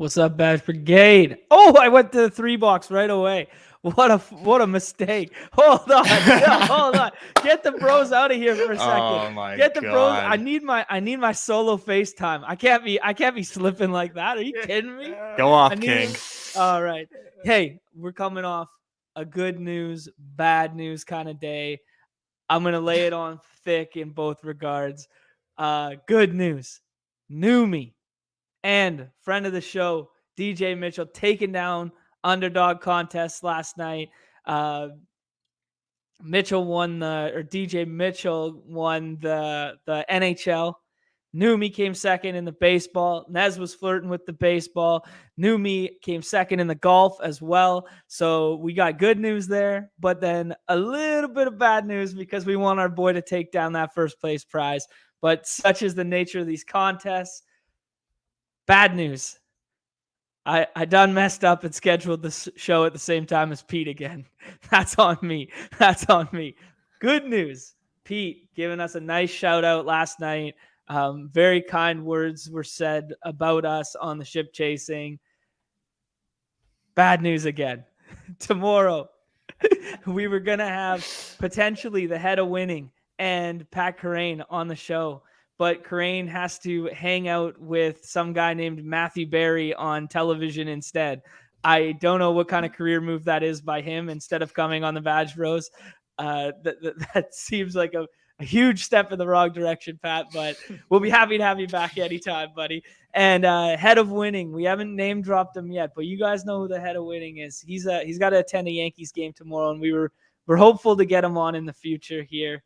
What's up, Badge Brigade? Oh, I went to the 3 box right away. What a mistake. Hold on. Yeah, hold on. Get the bros out of here for a second. Oh my Get the bros. God. I need my solo FaceTime. I can't be slipping like that. Are you kidding me? Go off, King. All right. Hey, we're coming off a good news, bad news kind of day. I'm gonna lay it on thick in both regards. Good news. New me. And friend of the show, DJ Mitchell, taking down Underdog contest last night. DJ Mitchell won the NHL. Numi came second in the baseball. Nez was flirting with the baseball. Numi came second in the golf as well. So we got good news there, but then a little bit of bad news because we want our boy to take down that first place prize. But such is the nature of these contests. Bad news. I done messed up and scheduled the show at the same time as Pete again. That's on me. That's on me. Good news. Pete giving us a nice shout out last night. Very kind words were said about us on the ship chasing. Bad news again. Tomorrow, we were going to have potentially the head of winning and Pat Corain on the show. But Corain has to hang out with some guy named Matthew Barry on television instead. I don't know what kind of career move that is by him instead of coming on the Badge Bros. That seems like a huge step in the wrong direction, Pat, but we'll be happy to have you back anytime, buddy. And head of winning, we haven't name dropped him yet, but you guys know who the head of winning is. He's got to attend a Yankees game tomorrow, and we're hopeful to get him on in the future here.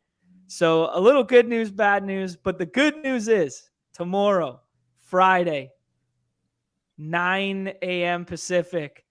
So a little good news, bad news, but the good news is tomorrow, Friday, 9 a.m. Pacific,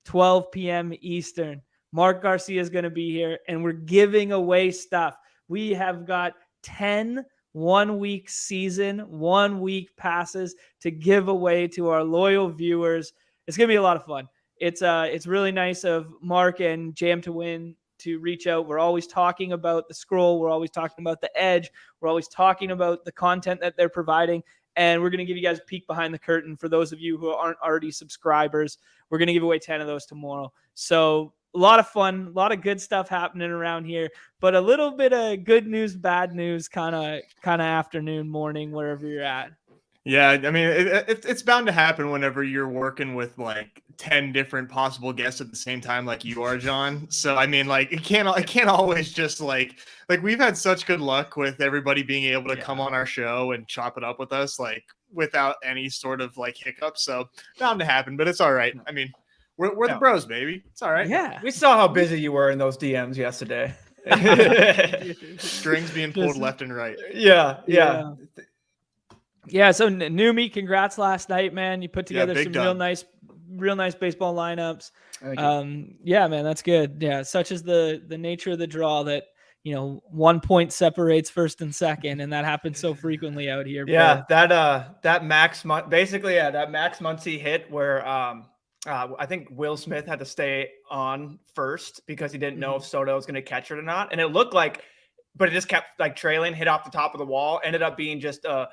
12 p.m. Eastern. Mark Garcia is going to be here, and we're giving away stuff. We have got 10 one-week season, 1 week passes to give away to our loyal viewers. It's going to be a lot of fun. It's really nice of Mark and Jam to Win to reach out. We're always talking about the scroll. We're always talking about the edge. We're always talking about the content that they're providing. And we're going to give you guys a peek behind the curtain. For those of you who aren't already subscribers, we're going to give away 10 of those tomorrow. So a lot of fun, a lot of good stuff happening around here, but a little bit of good news, bad news, kind of afternoon, morning, wherever you're at. Yeah, I mean, it's bound to happen whenever you're working with like 10 different possible guests at the same time, like you are, John. So I mean, like it can't always just like we've had such good luck with everybody being able to come on our show and chop it up with us, like without any sort of like hiccup. So bound to happen, but it's all right. I mean, we're the bros, baby. It's all right. Yeah, we saw how busy you were in those DMs yesterday. Strings being pulled left and right. Yeah. So Numi, congrats last night, man. You put together some real nice baseball lineups. Yeah, man, that's good. Yeah, such is the nature of the draw that 1 point separates first and second, and that happens so frequently out here. Yeah, that Max Muncy hit where I think Will Smith had to stay on first because he didn't know if Soto was going to catch it or not, and it looked like, but it just kept like trailing, hit off the top of the wall, ended up being just a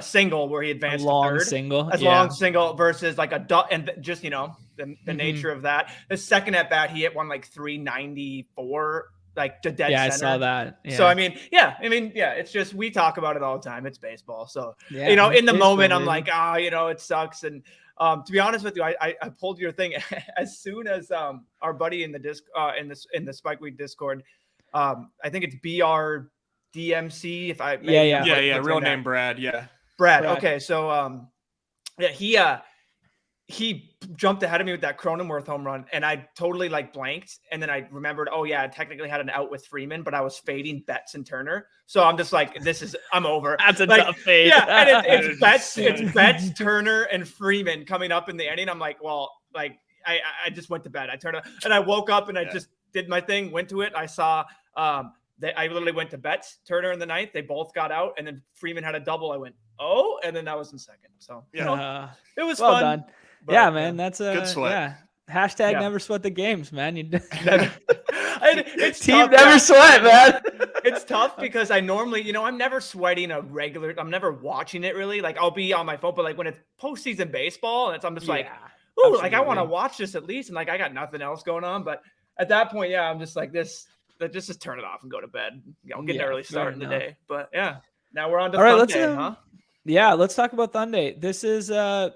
single where he advanced a long to third. Long single versus like a dot, and just the nature of that. The second at bat, he hit one like 394, like to dead center. I saw that. Yeah. So I mean, it's just, we talk about it all the time. It's baseball. So in the moment, I'm like, it sucks. And to be honest with you, I pulled your thing as soon as our buddy in the in the Spike Week Discord. I think it's BRDMC. If I real name Brad. Yeah, Brad. Okay, so he jumped ahead of me with that Cronenworth home run, and I totally like blanked, and then I remembered, I technically had an out with Freeman, but I was fading Betts and Turner, so I'm just like, I'm over. That's a tough fade. Yeah, and it's Betts, Turner, and Freeman coming up in the inning. I'm like, well, like I just went to bed. I turned on, and I woke up, and I just did my thing, went to it. I saw I literally went to Betts, Turner in the ninth. They both got out, and then Freeman had a double. I went, and then that was in second. So it was well fun. Done. But, man, that's a good sweat. Yeah. Hashtag never sweat the games, man. It's Team tough, never yeah. sweat, man. It's tough because I normally, I'm never sweating I'm never watching it really. Like I'll be on my phone, but like when it's postseason baseball, I'm just like, ooh, like I want to absolutely. watch this at least, and like I got nothing else going on. But at that point, yeah, I'm just like this. Just turn it off and go to bed. Get an early start in the day. But yeah, now we're on to All right, let's THUNday, huh? Yeah, let's talk about THUNday. This is a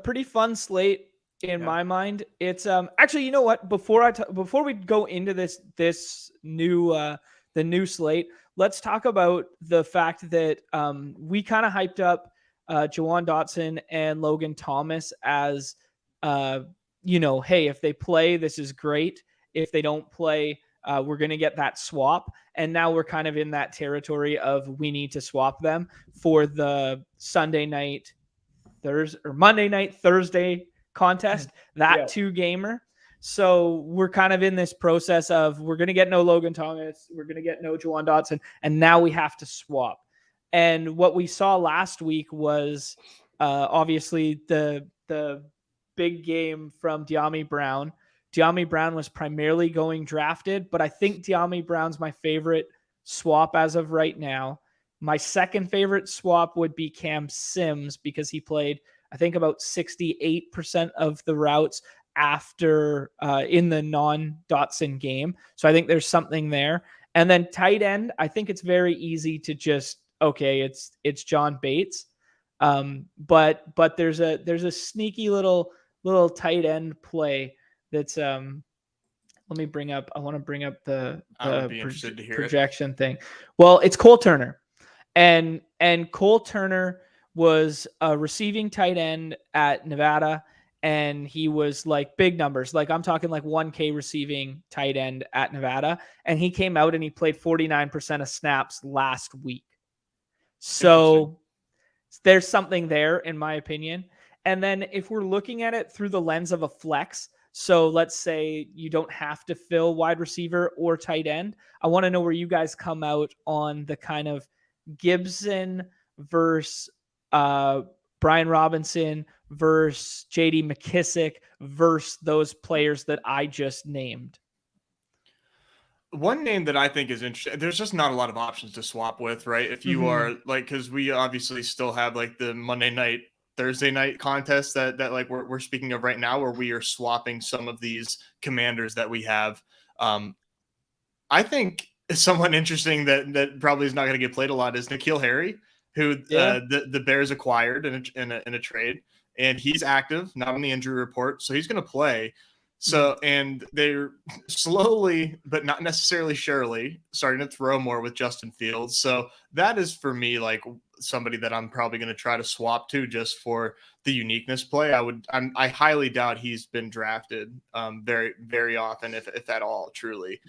pretty fun slate in my mind. It's actually, you know what? Before we go into this new the new slate, let's talk about the fact that we kind of hyped up Jawan Dotson and Logan Thomas as hey, if they play, this is great. If they don't play, we're going to get that swap. And now we're kind of in that territory of we need to swap them for the Sunday night, Monday night, Thursday contest, that 2-gamer. So we're kind of in this process of we're going to get no Logan Thomas, we're going to get no Jawan Dotson, and now we have to swap. And what we saw last week was obviously the big game from De'Ami Brown. De'Ami Brown was primarily going drafted, but I think De'Ami Brown's my favorite swap as of right now. My second favorite swap would be Cam Sims because he played, I think, about 68% of the routes after in the non-Dotson game. So I think there's something there. And then tight end, I think it's very easy to just, it's John Bates. But there's a sneaky little tight end play that's I want to bring up the projection thing. Well, it's Cole Turner. And Cole Turner was a receiving tight end at Nevada, and he was like big numbers. Like I'm talking like 1K receiving tight end at Nevada, and he came out and he played 49% of snaps last week. So there's something there in my opinion. And then if we're looking at it through the lens of a flex, so let's say you don't have to fill wide receiver or tight end, I want to know where you guys come out on the kind of Gibson versus Brian Robinson versus JD McKissick versus those players that I just named. One name that I think is interesting, there's just not a lot of options to swap with, right? If you are like, because we obviously still have like the Monday night, Thursday night contest that like we're speaking of right now, where we are swapping some of these commanders that we have. I think someone interesting that probably is not going to get played a lot is N'Keal Harry, who the Bears acquired in a trade, and he's active, not on the injury report, so he's going to play. So, and they're slowly, but not necessarily surely, starting to throw more with Justin Fields. So that is for me like somebody that I'm probably going to try to swap to just for the uniqueness play. I highly doubt he's been drafted very, very often, if at all, truly.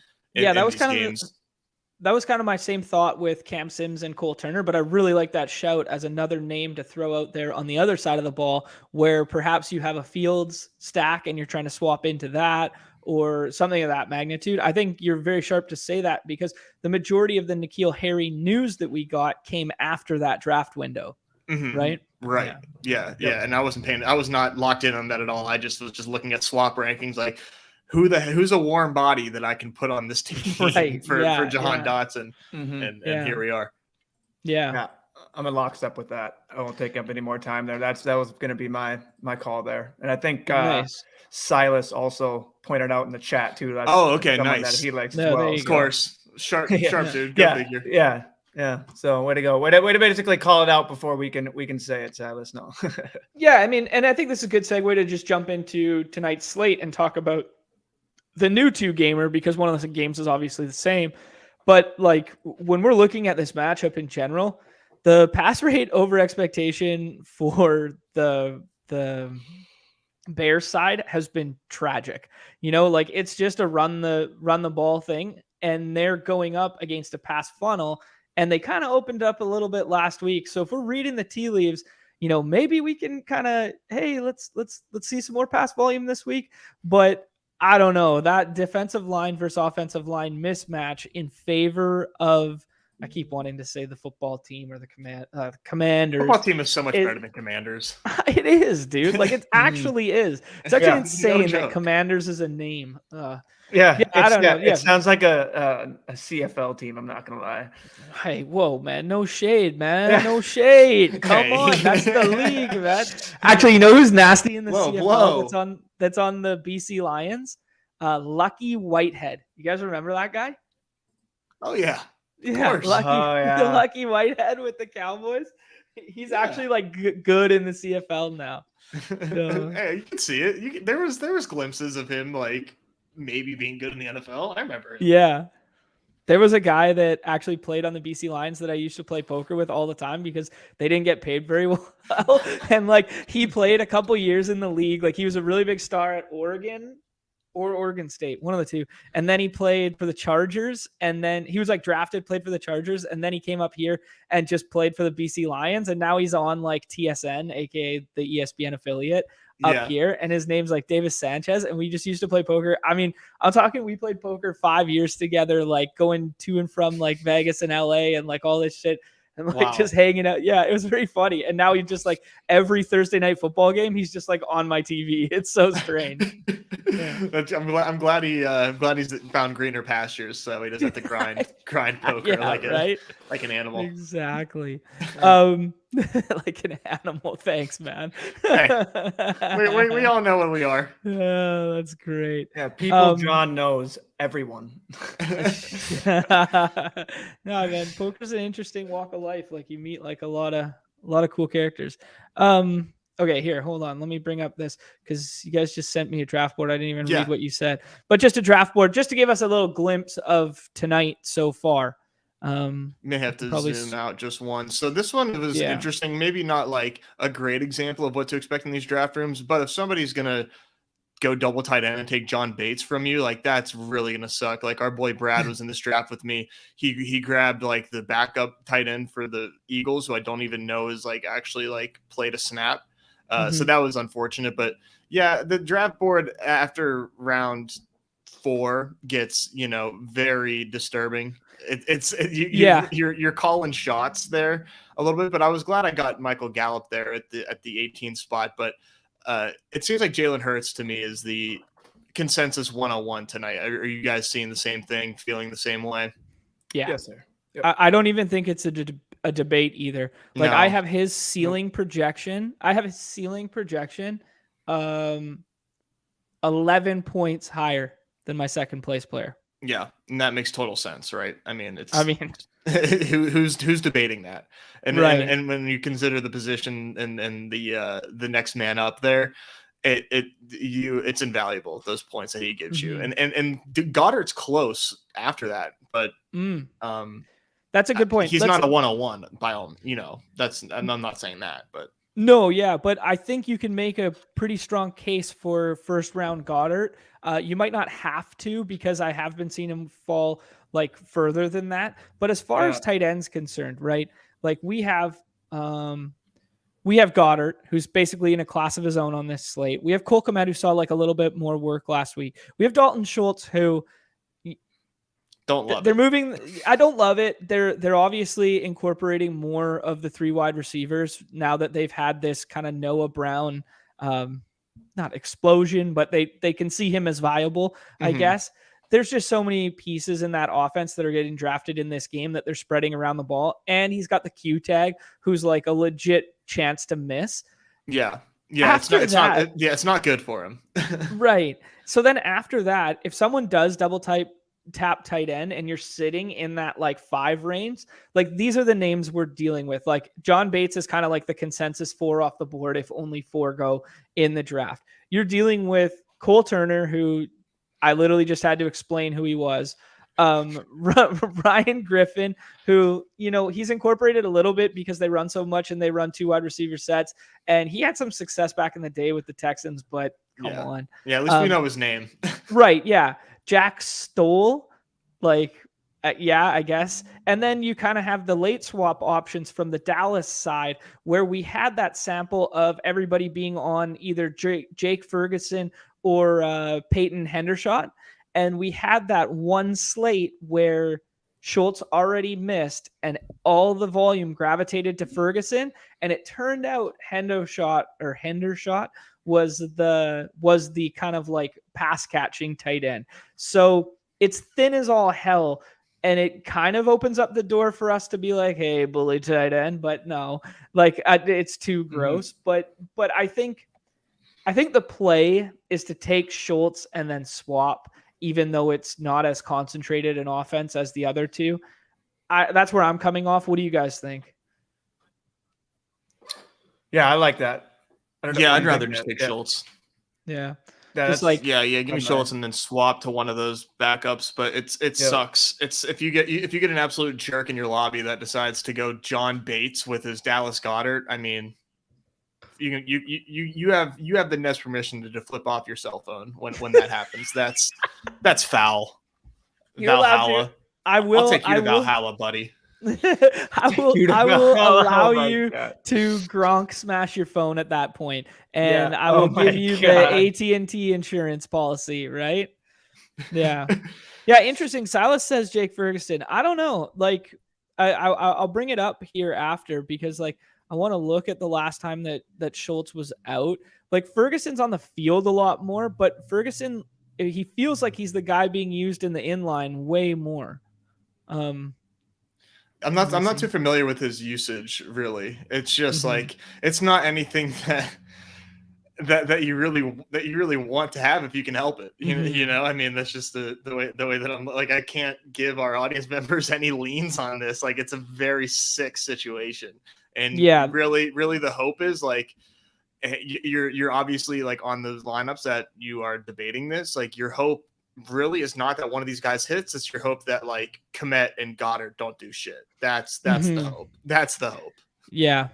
That was kind of my same thought with Cam Sims and Cole Turner, but I really like that shout as another name to throw out there on the other side of the ball, where perhaps you have a Fields stack and you're trying to swap into that or something of that magnitude. I think you're very sharp to say that because the majority of the N'Keal Harry news that we got came after that draft window, right? Right. Yeah. And I was not locked in on that at all. I was just looking at swap rankings, like who's a warm body that I can put on this team for Jahan Dotson. And here we are. Yeah. I'm in lockstep with that. I won't take up any more time there. That was going to be my call there. And I think Silas also pointed out in the chat too. That's nice. That he likes as well. Of course. Sharp dude. Go figure. Yeah. So way to go. Way to basically call it out before we can say it, Silas. No. Yeah. I mean, and I think this is a good segue to just jump into tonight's slate and talk about the new 2-gamer, because one of the games is obviously the same. But like when we're looking at this matchup in general, the pass rate over expectation for the Bears side has been tragic. Like it's just a run the ball thing, and they're going up against a pass funnel, and they kind of opened up a little bit last week. So if we're reading the tea leaves, maybe we can kind of, hey, let's see some more pass volume this week. But I don't know, that defensive line versus offensive line mismatch in favor of I keep wanting to say the football team or the Commanders. Football team is so much better than Commanders. It is, dude. Like it actually is. It's actually insane no that Commanders is a name. Yeah, I don't know. Yeah, it sounds like a CFL team. I'm not gonna lie. Hey, whoa, man. No shade, man. No shade. Come Hey. on. That's the league, man. Actually, you know who's nasty in the CFL whoa. that's on the BC Lions? Lucky Whitehead. You guys remember that guy? Oh yeah. Yeah, course. Lucky Whitehead with the Cowboys. He's actually like good in the CFL now. Hey, you can see it. There was glimpses of him like maybe being good in the NFL. I remember it. Yeah. There was a guy that actually played on the BC Lions that I used to play poker with all the time because they didn't get paid very well. And like he played a couple years in the league. Like he was a really big star at Oregon or Oregon State, one of the two. And then he played for the Chargers. And then he was like drafted, played for the Chargers. And then he came up here and just played for the BC Lions. And now he's on like TSN, aka the ESPN affiliate up here. And his name's like Davis Sanchez. And we just used to play poker. I mean, I'm talking, we played poker 5 years together, like going to and from like Vegas and LA and like all this shit. And like just hanging out. Yeah, it was very funny. And now he just like every Thursday night football game, he's just like on my TV. It's so strange. I'm glad he's found greener pastures, so he doesn't have to grind poker like an animal. Exactly. Like an animal. Thanks, man. Hey, we all know what we are. Yeah, that's great. Yeah, people John knows everyone. No, man, poker's an interesting walk of life. Like you meet like a lot of cool characters. Okay, here, hold on. Let me bring up this because you guys just sent me a draft board. I didn't even read what you said, but just a draft board just to give us a little glimpse of tonight so far. May have to zoom out just one. So this one was interesting. Maybe not like a great example of what to expect in these draft rooms, but if somebody's gonna go double tight end and take John Bates from you, like that's really gonna suck. Like our boy Brad was in this draft with me. He grabbed like the backup tight end for the Eagles, who I don't even know is like actually like played a snap. So that was unfortunate, but yeah, the draft board after round 4 gets, very disturbing. You're calling shots there a little bit, but I was glad I got Michael Gallup there at the 18th spot. But it seems like Jalen Hurts to me is the consensus 101 tonight. Are you guys seeing the same thing, feeling the same way? Yeah. Yes, sir. Yep. I don't even think it's a debate either. Like I have his ceiling projection. 11 points higher than my second place player. Yeah, and that makes total sense, right? I mean, who's debating that? And and when you consider the position and the next man up there, it's invaluable, those points that he gives you. And Goddard's close after that, but that's a good point. He's not a 101 by all, I'm not saying that, but no, yeah, but I think you can make a pretty strong case for first round Goddard. You might not have to because I have been seeing him fall like further than that. But as far as tight ends concerned, right? Like we have Goddard, who's basically in a class of his own on this slate. We have Cole Kmet, who saw like a little bit more work last week. We have Dalton Schultz, who they're moving. I don't love it. They're obviously incorporating more of the 3 wide receivers now that they've had this kind of Noah Brown, not explosion, but they can see him as viable, I guess. There's just so many pieces in that offense that are getting drafted in this game that they're spreading around the ball. And he's got the Q tag, who's like a legit chance to miss. Yeah. Yeah. It's not good for him. Right. So then after that, if someone does double tap tight end and you're sitting in that like 5 range, like these are the names we're dealing with. Like John Bates is kind of like the consensus 4 off the board if only 4 go in the draft. You're dealing with Cole Turner, who I literally just had to explain who he was. Ryan Griffin, who, he's incorporated a little bit because they run so much and they run 2 wide receiver sets, and he had some success back in the day with the Texans, but come on. Yeah, at least we know his name. Right, yeah. Jack Stoll, I guess. And then you kind of have the late swap options from the Dallas side, where we had that sample of everybody being on either Jake Ferguson or Peyton Hendershot. And we had that one slate where Schultz already missed, and all the volume gravitated to Ferguson. And it turned out Hendershot was the kind of like pass catching tight end. So it's thin as all hell. And it kind of opens up the door for us to be like, hey, bully tight end. But no, like it's too gross. But I think the play is to take Schultz and then swap, even though it's not as concentrated in offense as the other two. That's where I'm coming off. What do you guys think? Yeah, I like that. I'd rather just take Schultz. Yeah. Just like give me Schultz and then swap to one of those backups. But it sucks. It's if you get an absolute jerk in your lobby that decides to go John Bates with his Dallas Goedert. I mean, you have the Nets permission to flip off your cell phone when that happens. That's foul. You're Valhalla. I'll take you to Valhalla, buddy. I will allow you to Gronk smash your phone at that point, and I will give you the AT&T insurance policy, right? Yeah. Yeah, interesting. Silas says Jake Ferguson. I don't know. Like, I'll bring it up here after because, like, I want to look at the last time that Schultz was out. Like, Ferguson's on the field a lot more, but Ferguson, he feels like he's the guy being used in the inline way more. I'm not too familiar with his usage, really. It's just like it's not anything that you really want to have if you can help it. You know, I mean, that's just the way that I'm like, I can't give our audience members any leans on this. Like, it's a very sick situation. And really the hope is like you're obviously like on those lineups that you are debating this. Like, your hope really is not that one of these guys hits. It's your hope that like Kmet and Goddard don't do shit. That's the hope. That's the hope. Yeah.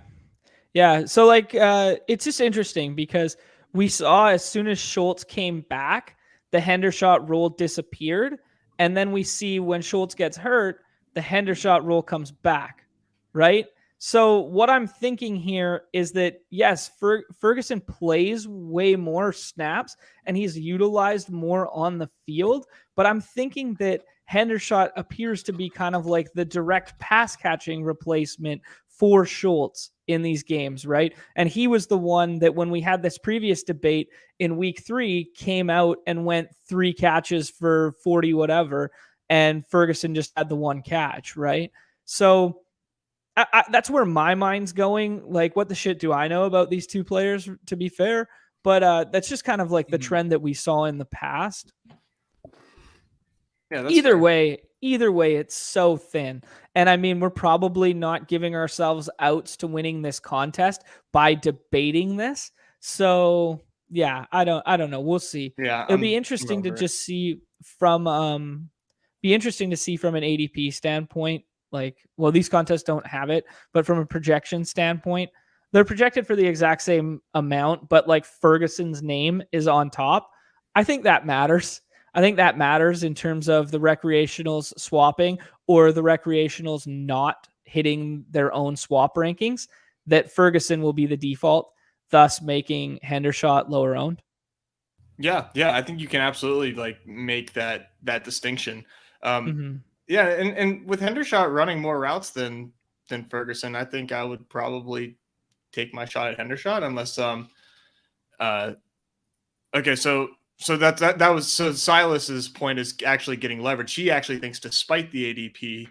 So like it's just interesting because we saw as soon as Schultz came back, the Hendershot rule disappeared, and then we see when Schultz gets hurt, the Hendershot rule comes back, right? So what I'm thinking here is that, yes, Ferguson plays way more snaps and he's utilized more on the field, but I'm thinking that Hendershot appears to be kind of like the direct pass catching replacement for Schultz in these games, right? And he was the one that when we had this previous debate in week 3 came out and went 3 catches for 40 whatever, and Ferguson just had the 1 catch, right? So that's where my mind's going. Like, what the shit do I know about these two players, to be fair? But that's just kind of like the trend that we saw in the past. Yeah, either way, it's so thin. And I mean, we're probably not giving ourselves outs to winning this contest by debating this. So yeah, I don't know. We'll see. Yeah, it'll be interesting to just see from an ADP standpoint. Like, well, these contests don't have it, but from a projection standpoint, they're projected for the exact same amount, but like Ferguson's name is on top. I think that matters. I think that matters in terms of the recreationals swapping or the recreationals not hitting their own swap rankings, that Ferguson will be the default, thus making Hendershot lower owned. Yeah. I think you can absolutely like make that distinction. Yeah, and with Hendershot running more routes than Ferguson, I think I would probably take my shot at Hendershot unless okay, so Silas's point is actually getting leverage. He actually thinks, despite the ADP,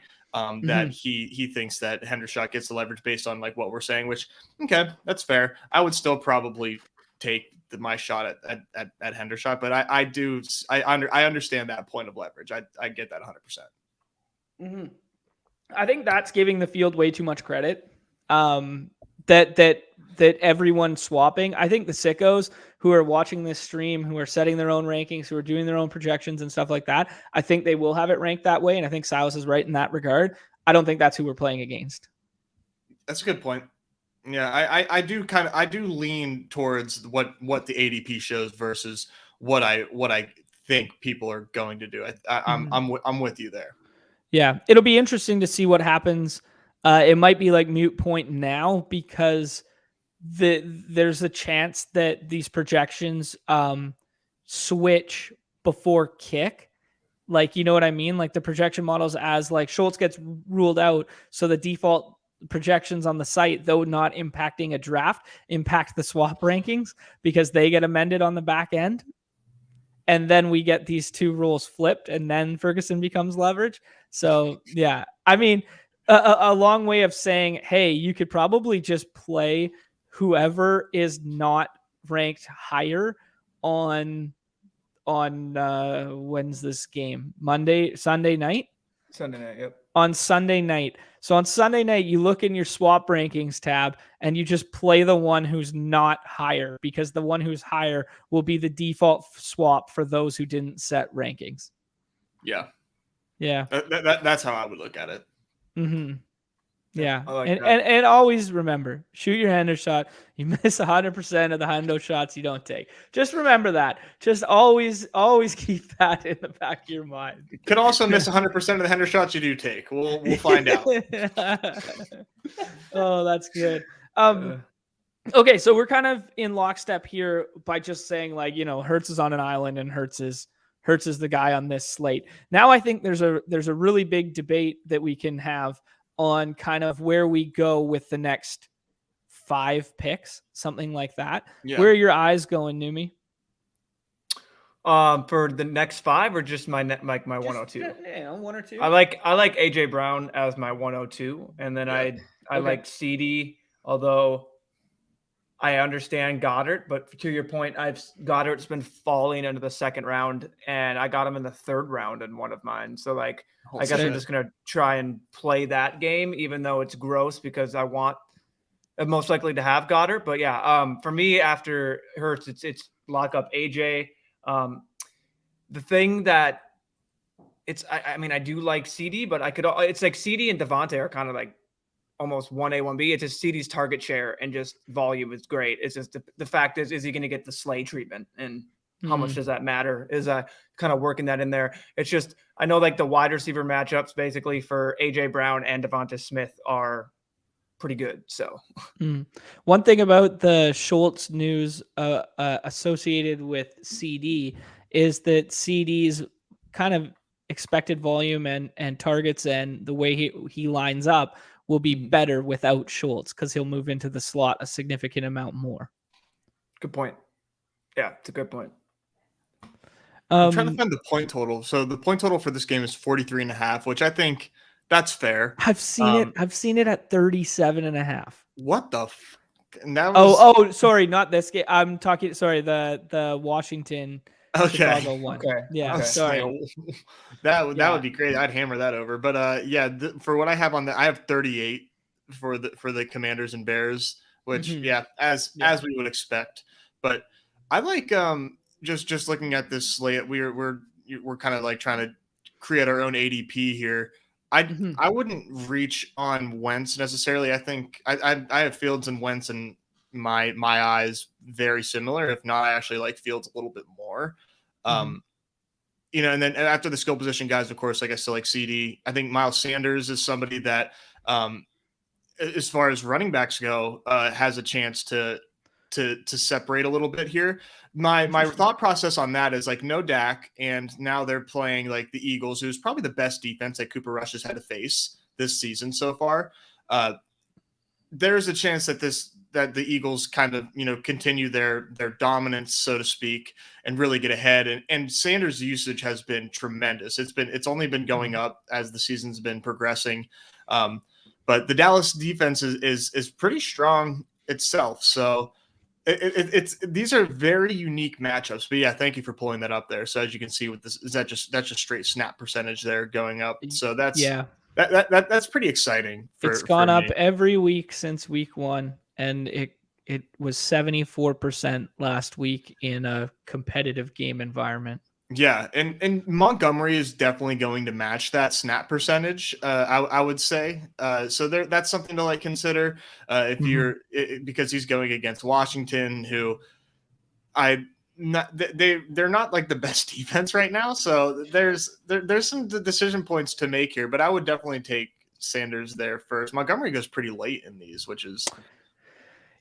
that he thinks that Hendershot gets the leverage based on like what we're saying, which okay, that's fair. I would still probably take my shot at Hendershot, but I understand that point of leverage. I get that 100%. I think that's giving the field way too much credit. That everyone's swapping. I think the sickos who are watching this stream, who are setting their own rankings, who are doing their own projections and stuff like that, I think they will have it ranked that way. And I think Silas is right in that regard. I don't think that's who we're playing against. That's a good point. Yeah, I do lean towards what the ADP shows versus what I think people are going to do. I'm with you there. Yeah, it'll be interesting to see what happens. It might be like moot point now because there's a chance that these projections switch before kick. Like, you know what I mean? Like the projection models as like Schultz gets ruled out. So the default projections on the site, though not impacting a draft, impact the swap rankings because they get amended on the back end. And then we get these two rules flipped and then Ferguson becomes leverage. So yeah, I mean, a long way of saying, hey, you could probably just play whoever is not ranked higher on when's this game? Sunday night? Sunday night, yep. On Sunday night. So on Sunday night, you look in your swap rankings tab and you just play the one who's not higher because the one who's higher will be the default swap for those who didn't set rankings. Yeah. Yeah. That's how I would look at it. Mm-hmm. Yeah. I like and always remember, shoot your Hendo shot. You miss 100% of the Hendo shots you don't take. Just remember that. Just always keep that in the back of your mind. Could also miss 100% of the Hendo shots you do take. We'll find out. Oh, that's good. Okay, so we're kind of in lockstep here by just saying like, Hurts is on an island and Hurts is the guy on this slate. Now I think there's a really big debate that we can have on kind of where we go with the next 5 picks, something like that. Yeah. Where are your eyes going, Numi? For the next 5 or just my 102? Yeah, 1 or 2. I like AJ Brown as my 102, and then I like CD, although I understand Goddard, but to your point, Goddard's been falling into the second round, and I got him in the 3rd round in one of mine. So like, I guess I'm just gonna try and play that game, even though it's gross because I want most likely to have Goddard. But yeah, for me after Hurts, it's lock up AJ. The thing that I mean, I do like CD, but it's like CD and Devontae are kind of like almost 1A, 1B. It's just CD's target share and just volume is great. It's just the fact is he going to get the slate treatment? And how much does that matter? Is kind of working that in there. It's just, I know like the wide receiver matchups basically for AJ Brown and Devonta Smith are pretty good. So one thing about the Schultz news associated with CD is that CD's kind of expected volume and targets and the way he lines up will be better without Schultz because he'll move into the slot a significant amount more. Good point. Yeah, it's a good point. I'm trying to find the point total. So the point total for this game is 43.5, which I think that's fair. I've seen it. I've seen it at 37.5. What the? And that was... Oh, sorry, not this game. I'm talking. Sorry, the Washington. Chicago one. Okay. Yeah. Okay. Sorry. That would be great. I'd hammer that over. But for what I have on I have 38 for the Commanders and Bears, which as we would expect. But I like just looking at this slate. We're kind of like trying to create our own ADP here. I wouldn't reach on Wentz necessarily. I think I have Fields and Wentz in my eyes very similar. If not, I actually like Fields a little bit more. And then after the skill position guys, of course, like I still like CD. I think Miles Sanders is somebody that, as far as running backs go, has a chance to separate a little bit here. My thought process on that is like no Dak, and now they're playing like the Eagles, who's probably the best defense that Cooper Rush has had to face this season so far. There's a chance that the Eagles kind of, continue their dominance, so to speak, and really get ahead. And Sanders' usage has been tremendous. It's only been going up as the season's been progressing. But the Dallas defense is pretty strong itself. So these are very unique matchups. But yeah, thank you for pulling that up there. So as you can see with this, that's just straight snap percentage there going up. So that's pretty exciting. It's gone up every week since week 1. And it was 74% last week in a competitive game environment. Yeah, and Montgomery is definitely going to match that snap percentage. I would say. So that's something to like consider if because he's going against Washington, who they're not like the best defense right now. So there's some decision points to make here, but I would definitely take Sanders there first. Montgomery goes pretty late in these, which is.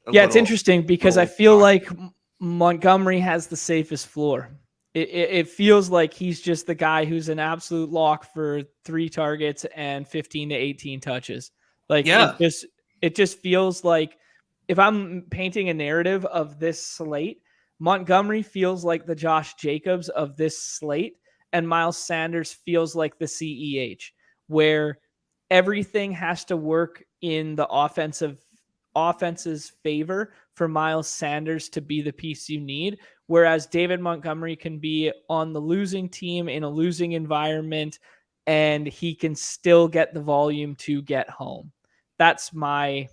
It's interesting because I feel like Montgomery has the safest floor. it feels like he's just the guy who's an absolute lock for 3 targets and 15 to 18 touches. Like it just feels like if I'm painting a narrative of this slate, Montgomery feels like the Josh Jacobs of this slate, and Miles Sanders feels like the CEH, where everything has to work in the offense's favor for Miles Sanders to be the piece you need. Whereas David Montgomery can be on the losing team in a losing environment, and he can still get the volume to get home. That's my,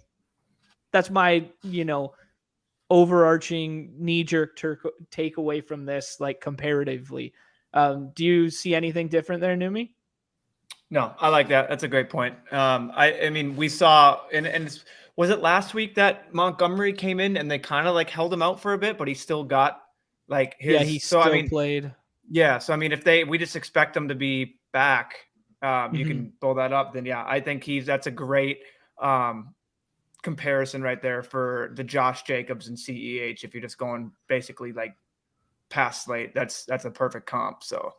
overarching knee-jerk takeaway from this, like comparatively. Do you see anything different there, Numi? No, I like that. That's a great point. I mean, we saw, and was it last week that Montgomery came in and they kind of like held him out for a bit, but he still got like his. Yeah, he still played. Yeah, so I mean, if we just expect him to be back, you can pull that up. Then yeah, I think that's a great comparison right there for the Josh Jacobs and CEH. If you're just going basically like past slate, that's a perfect comp. So.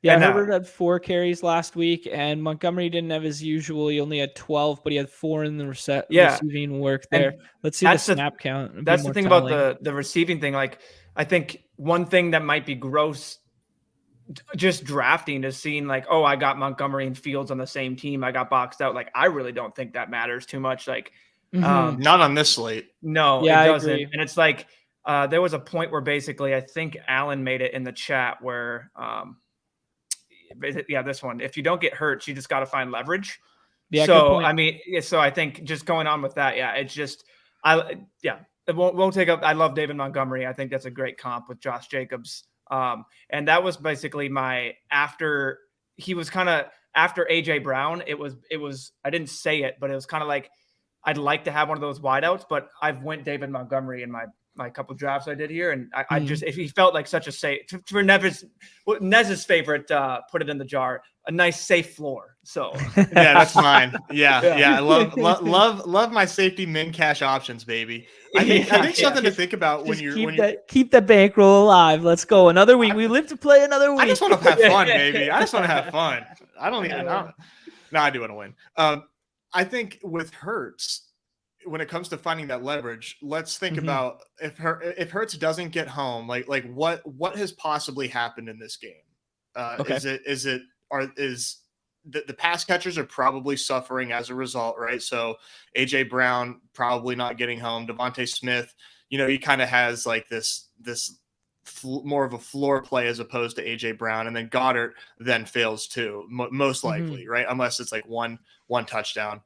Yeah, Herbert had 4 carries last week, and Montgomery didn't have his usual. He only had 12, but he had 4 in the receiving work there. And let's see the snap count. That's the thing about the receiving thing. Like, I think one thing that might be gross just drafting is seeing like, oh, I got Montgomery and Fields on the same team. I got boxed out. Like, I really don't think that matters too much. Like, not on this slate. No, it doesn't. And it's like there was a point where basically I think Alan made it in the chat where this one. If you don't get hurt, you just got to find leverage. Yeah. So I mean, so I think just going on with that, it's just it won't take up. I love David Montgomery. I think that's a great comp with Josh Jacobs. And that was basically after he was kind of after AJ Brown. It was I didn't say it, but it was kind of like I'd like to have one of those wideouts, but I've went David Montgomery in my couple drafts I did here. And I just, if he felt like such a safe for Nez's favorite, put it in the jar, a nice safe floor. So yeah, that's mine. Yeah. I love my safety min cash options, baby. I think something to think about when you're keep the bankroll alive. Let's go another week. We live to play another week. I just want to have fun, baby. I just want to have fun. I don't even know. No, I do want to win. I think with Hurts, when it comes to finding that leverage, let's think about if Hurts doesn't get home, like what has possibly happened in this game? Is the pass catchers are probably suffering as a result, right? So AJ Brown probably not getting home. Devontae Smith, he kind of has like this more of a floor play as opposed to AJ Brown, and then Goddard then fails too, most likely, right? Unless it's like one touchdown.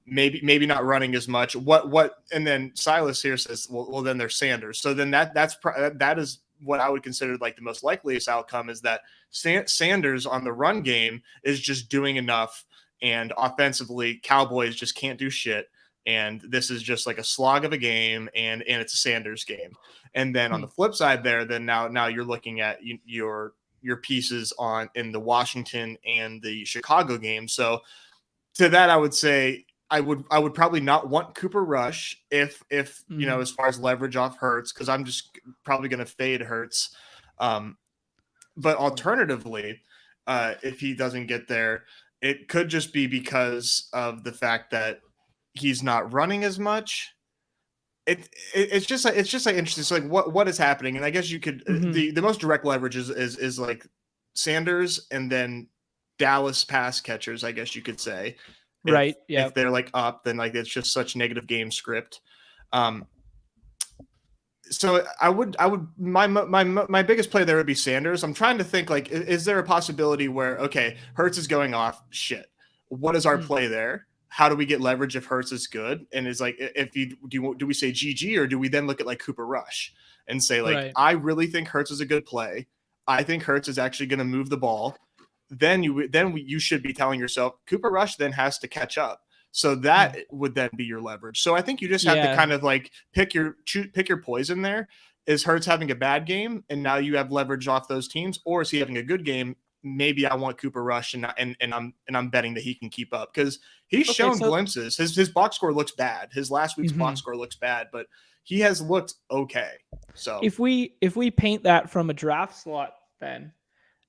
Maybe not running as much. And then Silas here says, well, then there's Sanders. So then that is what I would consider like the most likeliest outcome, is that Sanders on the run game is just doing enough, and offensively Cowboys just can't do shit. And this is just like a slog of a game, and it's a Sanders game. And then on the flip side there, then now you're looking at your pieces in the Washington and the Chicago game. So to that, I would say I would probably not want Cooper Rush if as far as leverage off Hurts, because I'm just probably going to fade Hurts. But alternatively, if he doesn't get there, it could just be because of the fact that he's not running as much. It's just like interesting. So like what is happening? And I guess you could the most direct leverage is like Sanders and then Dallas pass catchers, I guess you could say. Right. Yeah. If they're like up, then like it's just such negative game script. So I would my biggest play there would be Sanders. I'm trying to think like, is there a possibility where, okay, Hurts is going off, shit, what is our play there? How do we get leverage if Hurts is good? And is like, if you do we say GG, or do we then look at like Cooper Rush and say like, right, I really think Hurts is a good play. I think Hurts is actually going to move the ball. Then you should be telling yourself Cooper Rush then has to catch up. So that would then be your leverage. So I think you just have to kind of like pick your poison there. Is Hurts having a bad game and now you have leverage off those teams, or is he having a good game? Maybe I want Cooper Rush and I'm betting that he can keep up, because he's shown glimpses. His box score looks bad. His last week's box score looks bad, but he has looked okay. So if we paint that from a draft slot, then,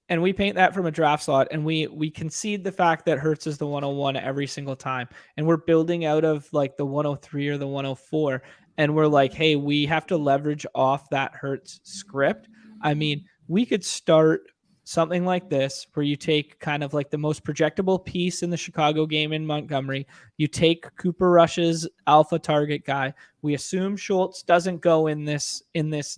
and we paint that from a draft slot, and we concede the fact that Hurts is the 101 every single time, and we're building out of like the 103 or the 104, and we're like, hey, we have to leverage off that Hurts script. I mean, we could start something like this where you take kind of like the most projectable piece in the Chicago game in Montgomery. You take Cooper Rush's alpha target guy. We assume Schultz doesn't go in this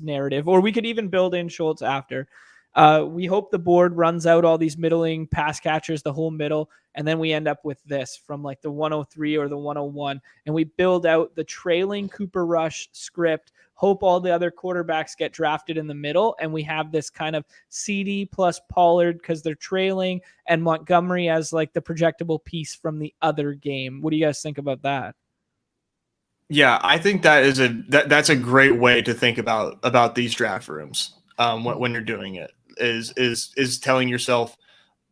narrative, or we could even build in Schultz after. We hope the board runs out all these middling pass catchers, the whole middle, and then we end up with this from like the 103 or the 101, and we build out the trailing Cooper Rush script, hope all the other quarterbacks get drafted in the middle, and we have this kind of CD plus Pollard because they're trailing, and Montgomery as like the projectable piece from the other game. What do you guys think about that? Yeah, I think that's a great way to think about these draft rooms when you're doing it. Is telling yourself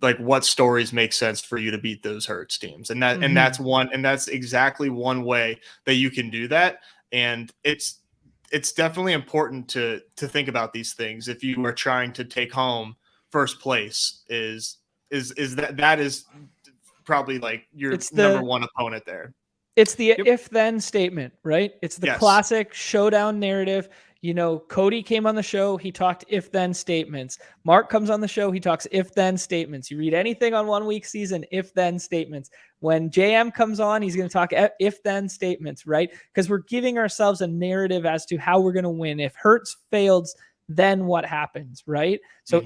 like what stories make sense for you to beat those Hurts teams, and that's exactly one way that you can do that. And it's definitely important to think about these things if you are trying to take home first place. Is that is probably like your number one opponent there. It's the if-then statement, right? It's the classic showdown narrative. You know, Cody came on the show. He talked if-then statements. Mark comes on the show. He talks if-then statements. You read anything on 1 week season, if-then statements. When JM comes on, he's going to talk if-then statements, right? Because we're giving ourselves a narrative as to how we're going to win. If Hurts fails, then what happens, right? So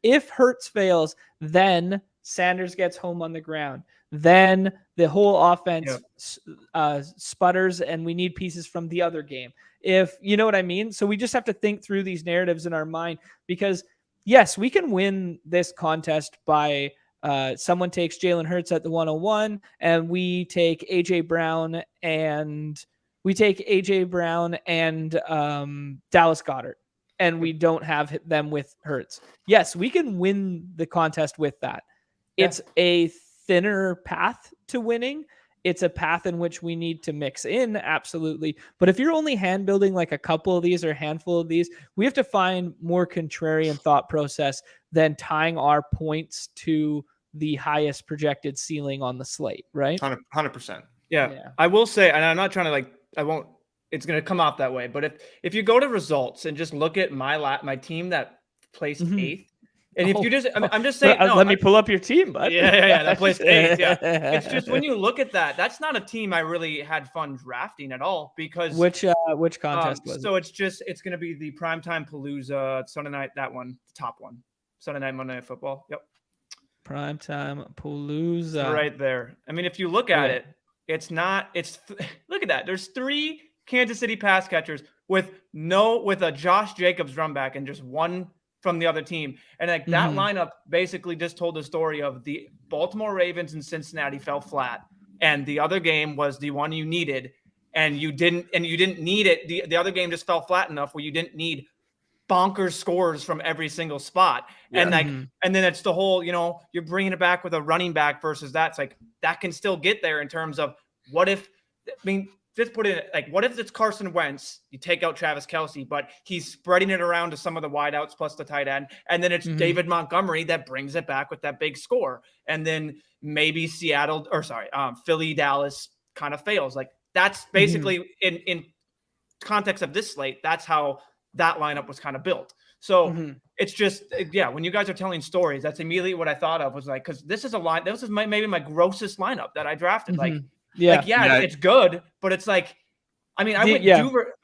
if Hurts fails, then Sanders gets home on the ground. Then the whole offense sputters, and we need pieces from the other game. If you know what I mean. So we just have to think through these narratives in our mind, because yes, we can win this contest by someone takes Jalen Hurts at the 101, and we take AJ Brown and Dallas Goedert, and we don't have them with Hurts. Yes, we can win the contest with that. Yeah. It's a thinner path to winning. It's a path in which we need to mix in, absolutely. But if you're only hand building like a couple of these or a handful of these, we have to find more contrarian thought process than tying our points to the highest projected ceiling on the slate, right? 100%. Yeah. I will say, and I'm not trying to it's going to come off that way, but if you go to results and just look at my team that placed eighth, and if you just, I'm just saying, let me pull up your team, bud. Yeah, that placed eighth. Yeah, it's just when you look at that, that's not a team I really had fun drafting at all, because which contest was it? So it's going to be the Primetime Palooza Sunday night, that one, the top one, Sunday night, Monday Night Football. Yep, Primetime Palooza, right there. I mean, if you look at it, look at that. There's 3 Kansas City pass catchers with a Josh Jacobs run back and just one from the other team. And like that lineup basically just told the story of the Baltimore Ravens and Cincinnati fell flat. And the other game was the one you needed, and you didn't need it. The other game just fell flat enough where you didn't need bonkers scores from every single spot. Yeah. And and then it's the whole, you're bringing it back with a running back versus that. It's like, that can still get there in terms of just put it like, what if it's Carson Wentz? You take out Travis Kelce, but he's spreading it around to some of the wideouts plus the tight end. And then it's David Montgomery that brings it back with that big score. And then maybe Philly, Dallas kind of fails. Like, that's basically in context of this slate, that's how that lineup was kind of built. So it's just, when you guys are telling stories, that's immediately what I thought of, was like, because this is maybe my grossest lineup that I drafted. It's good, but it's like, I mean, I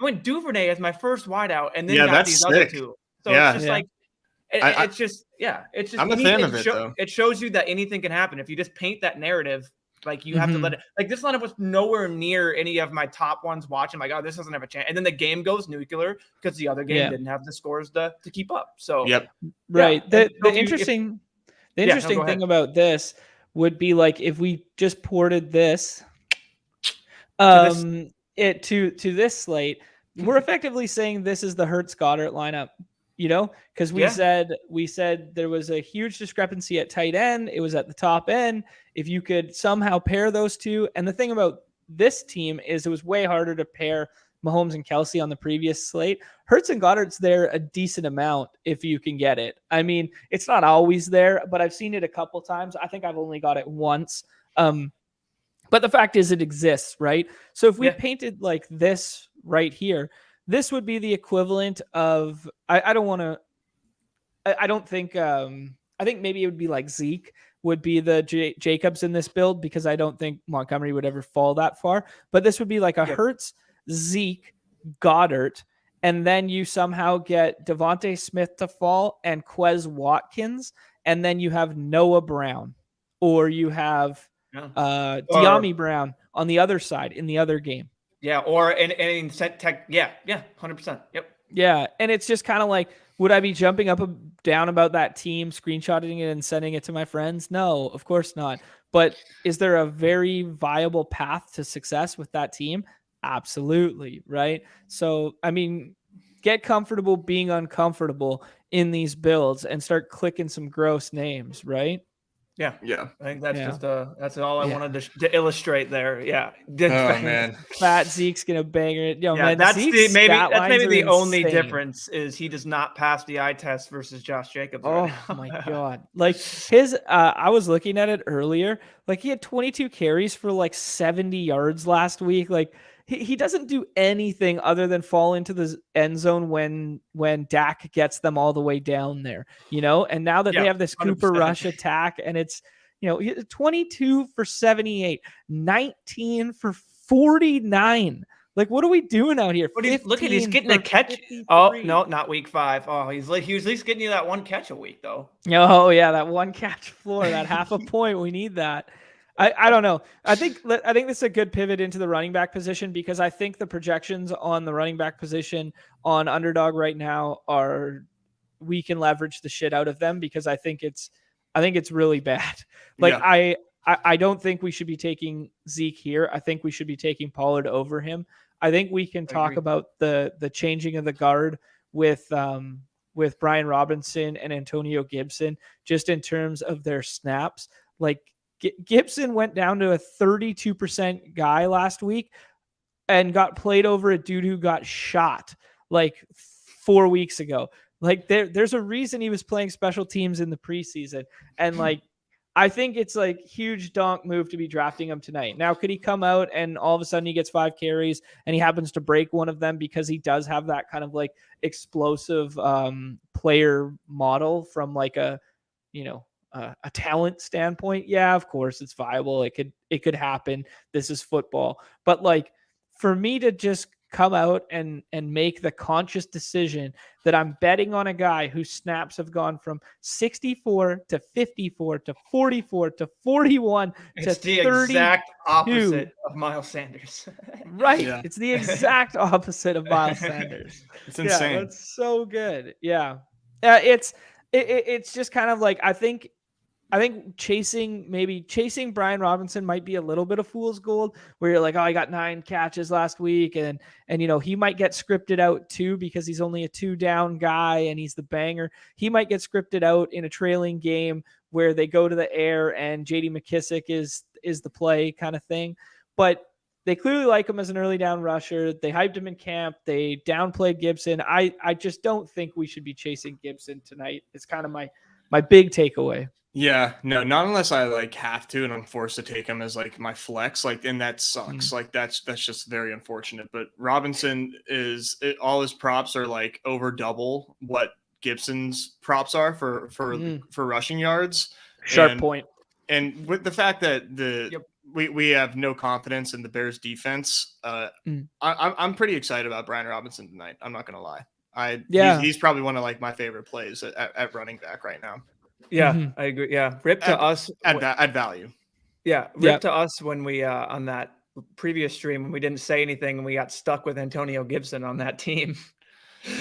went Duvernay as my first wideout, and then got these other two. So it's just like, it's just. I'm a fan of it, though. It shows you that anything can happen if you just paint that narrative. Like, you have to let it. Like, this lineup was nowhere near any of my top ones watching. Like, oh, this doesn't have a chance. And then the game goes nuclear because the other game didn't have the scores to keep up. So right. The interesting thing about this would be like if we just ported this. To this slate, we're effectively saying this is the Hurts Goddard lineup, because we said there was a huge discrepancy at tight end. It was at the top end. If you could somehow pair those two, and the thing about this team is it was way harder to pair Mahomes and Kelsey on the previous slate. Hurts and Goddard's there a decent amount if you can get it. I mean, it's not always there, but I've seen it a couple times. I think I've only got it once. But the fact is it exists, right? So if we painted like this right here, this would be the equivalent of, I think maybe it would be like Zeke would be the Jacobs in this build, because I don't think Montgomery would ever fall that far. But this would be like a Hurts, Zeke, Goddard, and then you somehow get Devontae Smith to fall and Quez Watkins, and then you have Noah Brown, or you have De'Ami Brown on the other side in the other game. Yeah, or in set tech. Yeah, 100%. Yep. Yeah, and it's just kind of like, would I be jumping up and down about that team, screenshotting it and sending it to my friends? No, of course not. But is there a very viable path to success with that team? Absolutely, right? So, I mean, get comfortable being uncomfortable in these builds and start clicking some gross names, right? Yeah. I think that's just that's all I wanted to illustrate there. Yeah. Oh man, Fat Zeke's gonna banger it. Man, that's maybe the only insane. difference is he does not pass the eye test versus Josh Jacobs. Oh my god! Like his, I was looking at it earlier. Like he had 22 carries for like 70 yards last week. Like he doesn't do anything other than fall into the end zone when Dak gets them all the way down there, and now that they have this 100%. Cooper Rush attack, and it's, 22 for 78, 19 for 49. Like, what are we doing out here? Look at, he's getting a catch. 53. Oh, no, not week 5. Oh, he was at least getting you that one catch a week, though. Oh, yeah, that one catch floor, that half a point. We need that. I don't know. I think this is a good pivot into the running back position, because I think the projections on the running back position on Underdog right now are, we can leverage the shit out of them, because I think it's really bad. Like I don't think we should be taking Zeke here. I think we should be taking Pollard over him. I think we can talk about the changing of the guard with Brian Robinson and Antonio Gibson, just in terms of their snaps. Like, Gibson went down to a 32% guy last week and got played over a dude who got shot like 4 weeks ago. Like there's a reason he was playing special teams in the preseason. And like, I think it's like huge donk move to be drafting him tonight. Now, could he come out and all of a sudden he gets 5 carries and he happens to break one of them because he does have that kind of like explosive player model from like a talent standpoint? Yeah, of course it's viable. It could happen. This is football. But like, for me to just come out and make the conscious decision that I'm betting on a guy whose snaps have gone from 64 to 54 to 44 to 41 it's to the 32. Exact opposite of Miles Sanders. Right. Yeah. It's the exact opposite of Miles Sanders. It's insane. Yeah, that's so good. Yeah. It's just kind of like, I think chasing Brian Robinson might be a little bit of fool's gold, where you're like, oh, I got 9 catches last week. And he might get scripted out too, because he's only a 2-down guy and he's the banger. He might get scripted out in a trailing game where they go to the air and JD McKissick is the play kind of thing. But they clearly like him as an early down rusher. They hyped him in camp. They downplayed Gibson. I just don't think we should be chasing Gibson tonight. It's kind of my big takeaway. Yeah, no, not unless I like have to and I'm forced to take him as like my flex, like, and that sucks. Like that's just very unfortunate. But Robinson all his props are like over double what Gibson's props are for rushing yards. Sharp point. And with the fact that we have no confidence in the Bears defense, I'm pretty excited about Brian Robinson tonight. I'm not gonna lie. He's probably one of like my favorite plays at running back right now. Yeah, I agree. Yeah, rip to us add value. Yeah, rip to us when we on that previous stream when we didn't say anything and we got stuck with Antonio Gibson on that team.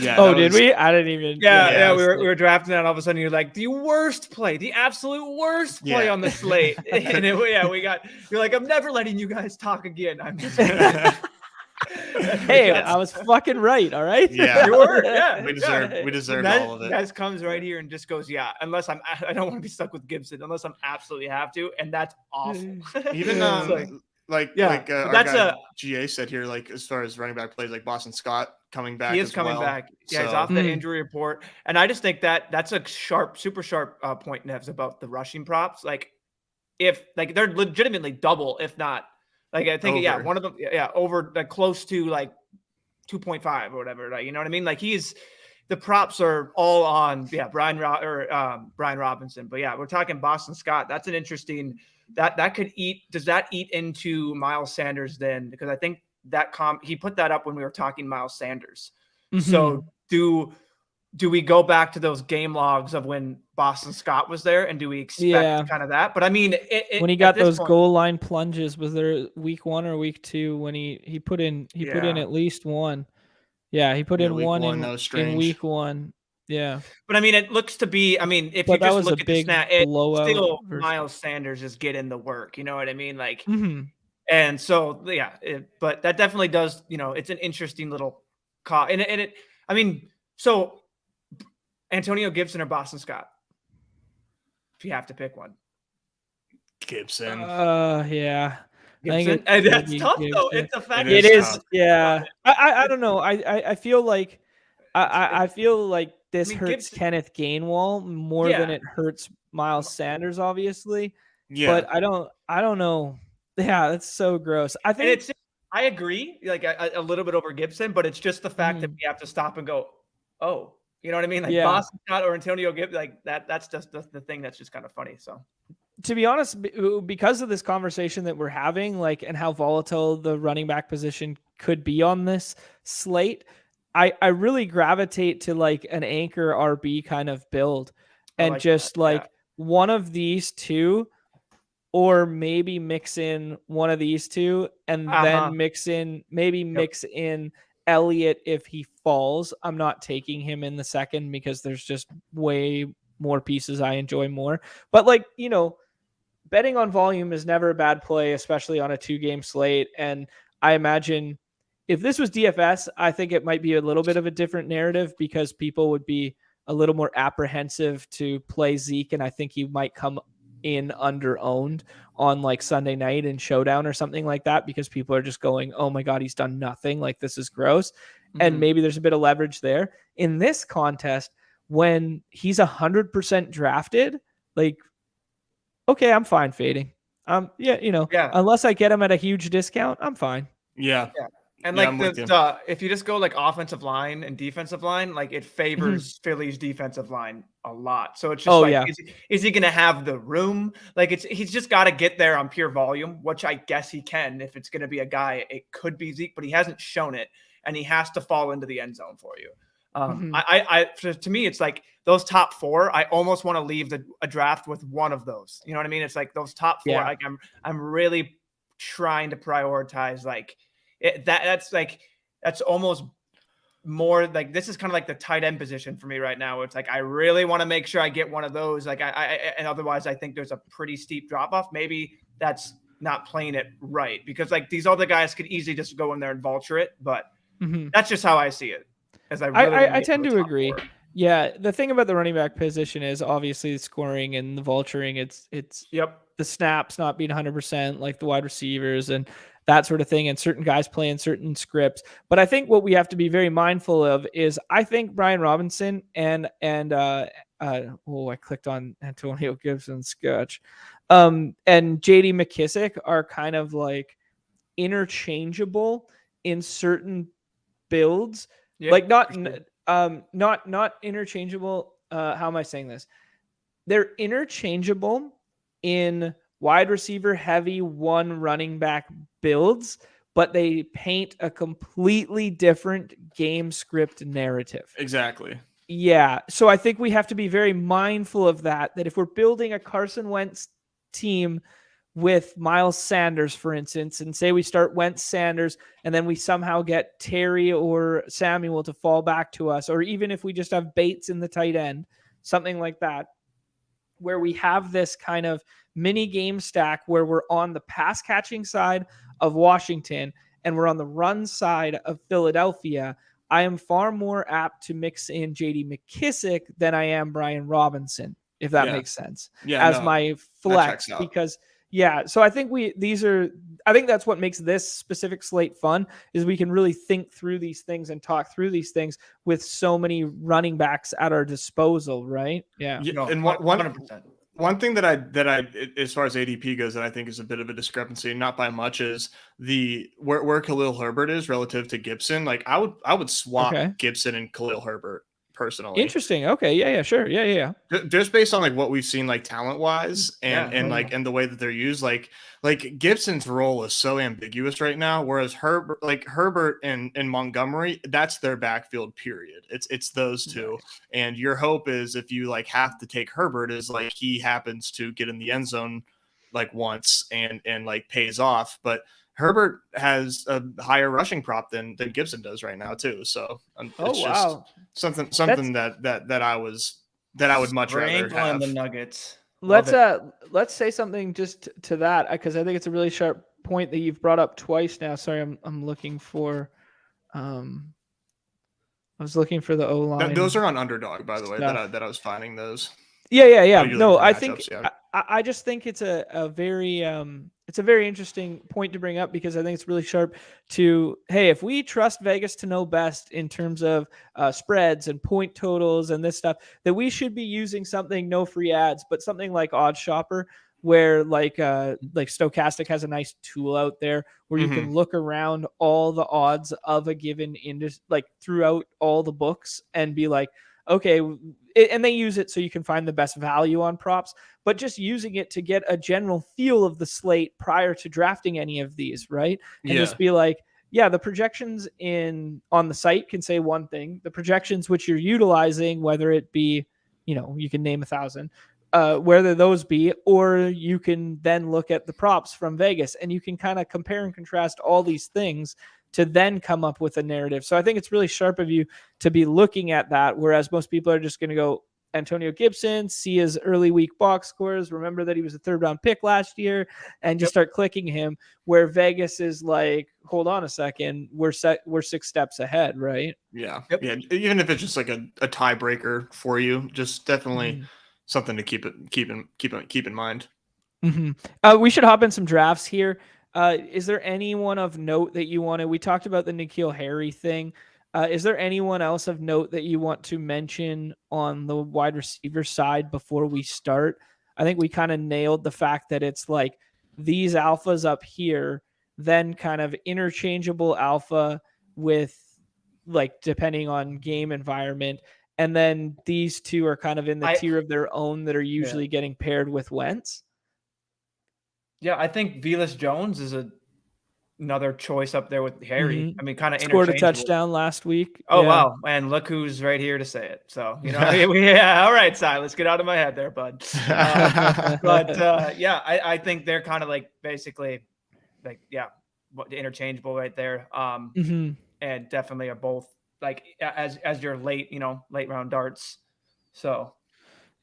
Yeah. Oh, did we? I didn't even. Yeah. We were drafting that. And all of a sudden, you're like the absolute worst play on the slate. And you're like, I'm never letting you guys talk again. I'm just. Hey, I was fucking right. All right. Yeah, you were. Yeah, we deserved all of it. Guys comes right here and just goes, unless I don't want to be stuck with Gibson unless I'm absolutely have to, and that's awful. Even Like but our that's guy GA said here, like as far as running back plays, like Boston Scott coming back. He is as coming well. back. Yeah, he's So- off the injury report. And I just think that's a super sharp point, Nevs, about the rushing props. Like, if like they're legitimately double, if not, like I think, Over. one of them, over like close to like 2.5 or whatever. Like, you know what I mean? Like the props are all on, Brian Robinson. But yeah, we're talking Boston Scott. That's an interesting, that could does that eat into Miles Sanders then? Because I think he put that up when we were talking Miles Sanders. So do we go back to those game logs of when Boston Scott was there, and do we expect kind of that? But I mean, when he got those goal line plunges, was there week 1 or week 2 when he put in at least one? Yeah, he put in one in week 1. Yeah. But I mean, it looks to be, if But you that just was look a at the big snap, it's blowout still versus- Miles Sanders is getting the work. You know what I mean? Like, and so, but that definitely does, it's an interesting little call. So Antonio Gibson or Boston Scott, if you have to pick one. Gibson. Yeah. Gibson? That's tough, though. It's a fact. It is. Yeah. I don't know. I feel like I feel like this hurts Gibson, Kenneth Gainwell more than it hurts Miles Sanders, obviously. Yeah. But I don't know. Yeah, that's so gross. I think I agree, like a little bit over Gibson, but it's just the fact that we have to stop and go, oh, you know what I mean? Like Boston Scott or Antonio Gibson, like that's just the thing that's just kind of funny. So to be honest, because of this conversation that we're having, like, and how volatile the running back position could be on this slate, I really gravitate to like an anchor RB kind of build, and just one of these two, or maybe mix in one of these two, and then mix in Elliott if he falls. I'm not taking him in the second because there's just way more pieces I enjoy more. But like, betting on volume is never a bad play, especially on a 2-game slate. And I imagine if this was DFS, I think it might be a little bit of a different narrative because people would be a little more apprehensive to play Zeke. And I think he might come in under owned on like Sunday night in Showdown or something like that, because people are just going, oh my God, he's done nothing. Like, this is gross. And maybe there's a bit of leverage there. In this contest, when he's 100% drafted, like, okay, I'm fine fading. Unless I get him at a huge discount, I'm fine. Yeah. And if you just go like offensive line and defensive line, like it favors Philly's defensive line a lot. So it's just is he going to have the room? Like he's just got to get there on pure volume, which I guess he can. If it's going to be a guy, it could be Zeke, but he hasn't shown it, and he has to fall into the end zone for you. To me, it's like those top 4. I almost want to leave a draft with one of those. You know what I mean? It's like those top 4. Like I'm really trying to prioritize like it. That's almost more like, this is kind of like the tight end position for me right now. It's like I really want to make sure I get one of those. Like and otherwise, I think there's a pretty steep drop off. Maybe that's not playing it right, because like these other guys could easily just go in there and vulture it. But that's just how I see it. I tend to agree. 4. Yeah, the thing about the running back position is obviously the scoring and the vulturing. It's the snaps not being 100%, like the wide receivers and that sort of thing, and certain guys playing certain scripts. But I think what we have to be very mindful of is, I think Brian Robinson and I clicked on Antonio Gibson's sketch, and JD McKissic are kind of like interchangeable in certain builds. Like not interchangeable. How am I saying this? They're interchangeable in wide receiver heavy one running back builds, but they paint a completely different game script narrative. Exactly. Yeah. So I think we have to be very mindful of that if we're building a Carson Wentz team with Miles Sanders, for instance, and say we start Wentz, Sanders, and then we somehow get Terry or Samuel to fall back to us, or even if we just have Bates in the tight end, something like that, where we have this kind of mini game stack where we're on the pass catching side of Washington and we're on the run side of Philadelphia, I am far more apt to mix in JD McKissic than I am Brian Robinson, if that makes sense, my flex, because Yeah, so I think I think that's what makes this specific slate fun, is we can really think through these things and talk through these things with so many running backs at our disposal, right? Yeah. Yeah, No, and 100%. one thing that I as far as ADP goes that I think is a bit of a discrepancy, not by much, is the where Khalil Herbert is relative to Gibson. Like I would swap Okay. Gibson and Khalil Herbert personally. Interesting. Okay. Yeah, sure. Yeah. Just based on like what we've seen like talent wise and Yeah. like and the way that they're used, like Gibson's role is so ambiguous right now, whereas Herbert and Montgomery, that's their backfield period. It's those two. Right. And your hope is, if you like have to take Herbert, is like he happens to get in the end zone like once and like pays off. But Herbert has a higher rushing prop than Gibson does right now too. So it's just something that I would much rather have. The Nuggets. Let's say something just to that, because I think it's a really sharp point that you've brought up twice now. Sorry, I'm looking for I was looking for the O-line. Those are on Underdog, by the way, that I was finding those. Yeah. No, I think I just think it's a very interesting point to bring up, because I think it's really sharp to, hey, if we trust Vegas to know best in terms of spreads and point totals and this stuff, that we should be using something, no free ads, but something like Odds Shopper, where like Stochastic has a nice tool out there where you can look around all the odds of a given industry, like throughout all the books, and be like, okay, and they use it so you can find the best value on props, but just using it to get a general feel of the slate prior to drafting any of these, right? And just be like, yeah, the projections on the site can say one thing. The projections which you're utilizing, whether it be, you can name 1,000, whether those be, or you can then look at the props from Vegas, and you can kind of compare and contrast all these things to then come up with a narrative. So I think it's really sharp of you to be looking at that, whereas most people are just going to go Antonio Gibson, see his early week box scores, remember that he was a 3rd-round pick last year, and just start clicking him, where Vegas is like, hold on a second, we're 6 steps ahead, right? Yeah. Yeah. Even if it's just like a tiebreaker for you, just definitely something to keep in mind. We should hop in some drafts here. Is there anyone of note that you wanted? We talked about the N'Keal Harry thing. Is there anyone else of note that you want to mention on the wide receiver side before we start? I think we kind of nailed the fact that it's like these alphas up here, then kind of interchangeable alpha with, like, depending on game environment. And then these two are kind of in the tier of their own that are usually getting paired with Wentz. Yeah, I think Velus Jones is another choice up there with Harry. I mean, kind of scored a touchdown last week. Oh, wow. And look who's right here to say it. So, all right, Silas, get out of my head there, bud. I think they're kind of like basically like, interchangeable right there. And definitely are both like as your late round darts. So.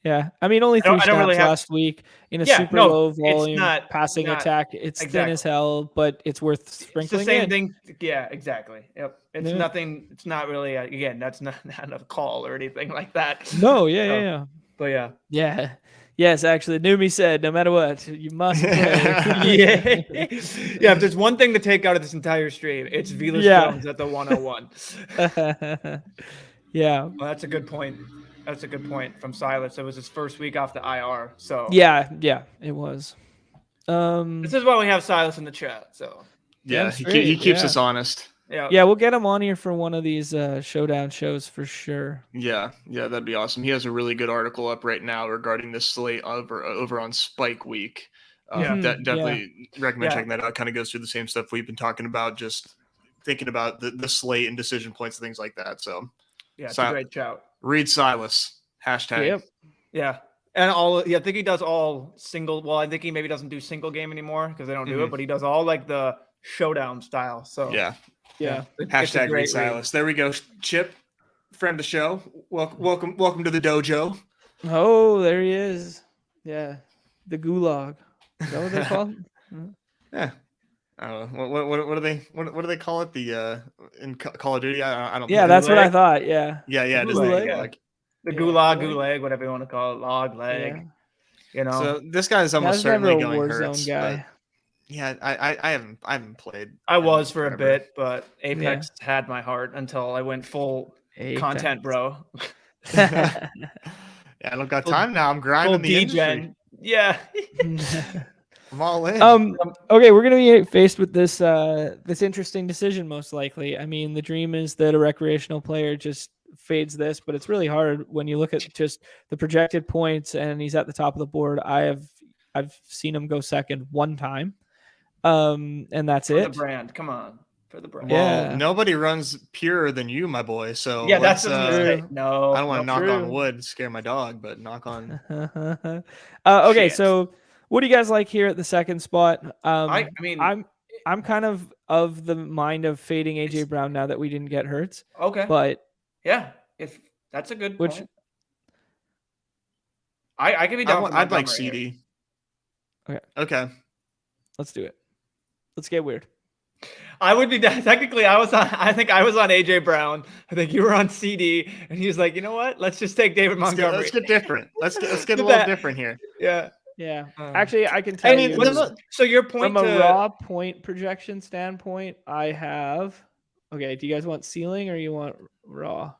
Yeah, I mean, only 3 snaps last week in a super low volume passing attack. It's thin as hell, but it's worth sprinkling. It's the same thing. Yeah, exactly. Yep. It's nothing. It's not really. Again, that's not a call or anything like that. No. Yeah. But yeah. Yes, actually, Numi said, no matter what, you must play. Yeah. If there's one thing to take out of this entire stream, it's Velus Jones at the 101. Yeah. Well, that's a good point. That's a good point from Silas. It was his first week off the IR. So yeah, it was. This is why we have Silas in the chat. So he keeps us honest. Yeah, we'll get him on here for one of these showdown shows for sure. Yeah, that'd be awesome. He has a really good article up right now regarding this slate over on Spike Week. Definitely recommend checking that out. Kind of goes through the same stuff we've been talking about, just thinking about the slate and decision points and things like that. So it's a great shout. Read Silas #. Yep. Yeah. And I think he does all single. Well, I think he maybe doesn't do single game anymore because they don't do it, but he does all like the showdown style. So yeah. Read Silas. There we go. Chip, friend of the show. Welcome to the dojo. Oh, there he is. Yeah. The gulag. Is that what they're called? Yeah. I don't know. What do they call it? The in Call of Duty? I don't. Yeah, that's what I thought. Yeah. Yeah. The gulag, whatever you want to call it, log leg. You know, So this guy is I almost was never certainly a going Warzone Hurts. guy. Yeah, I haven't played. I in was for a forever. bit, but Apex had my heart until I went full content, bro. Yeah, I don't got time now. I'm Full grinding the industry. D-gen. Yeah. I'm all in. Okay, we're gonna be faced with this this interesting decision most likely. I mean, the dream is that a recreational player just fades this, but it's really hard when you look at just the projected points and he's at the top of the board. I've seen him go second one time. And that's For it. the brand. Come on. For the brand. Well, Yeah. nobody runs purer than you, my boy. So Yeah, that's let's, what I'm saying. No. I don't want to knock true. on wood, scare my dog, but knock on. Okay, Shit. so what do you guys like here at the second spot? I mean, I'm kind of the mind of fading AJ Brown now that we didn't get Hurts. okay. But yeah, if that's a good which point. I can be down for I'd like Montgomery here. CD. Okay. Okay. Let's do it. Let's get weird. I would be technically. I think I was on AJ Brown. I think you were on CD, and he was like, you know what? Let's just take David Montgomery. Let's get different. Let's get a little different here. Yeah. Yeah. Actually, I can tell you. So your point from a raw point projection standpoint, I have. Okay. Do you guys want ceiling or you want raw?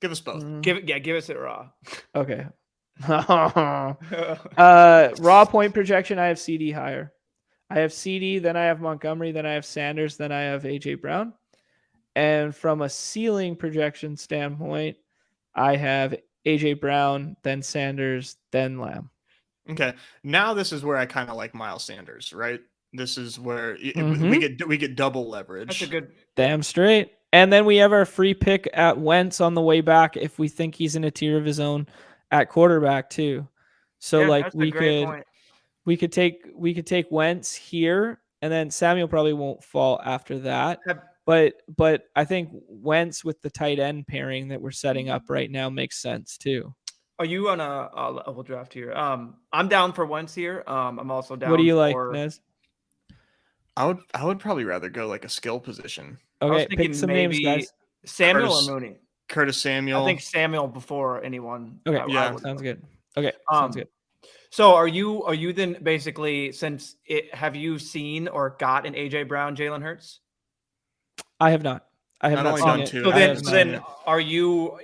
Give us both. Give us it raw. Okay. Raw point projection, I have CD higher. I have CD, then I have Montgomery, then I have Sanders, then I have AJ Brown. And from a ceiling projection standpoint, I have AJ Brown, then Sanders, then Lamb. Okay. Now this is where I kind of like Miles Sanders, right? This is where we get double leverage. That's a good. Damn straight. And then we have our free pick at Wentz on the way back if we think he's in a tier of his own at quarterback too. So like we could take Wentz here, and then Samuel probably won't fall after that. But I think Wentz with the tight end pairing that we're setting up right now makes sense too. Are you on a level draft here? I'm down for Wentz here. I'm also down. What do you like, Nez? I would probably rather go like a skill position. Okay, pick some names, guys. Samuel or Mooney? Curtis Samuel. I think Samuel before anyone. Okay, sounds good. Okay, sounds good. So are you then basically, since have you seen or got an AJ Brown, Jalen Hurts? I have not. I have not seen it. So then are you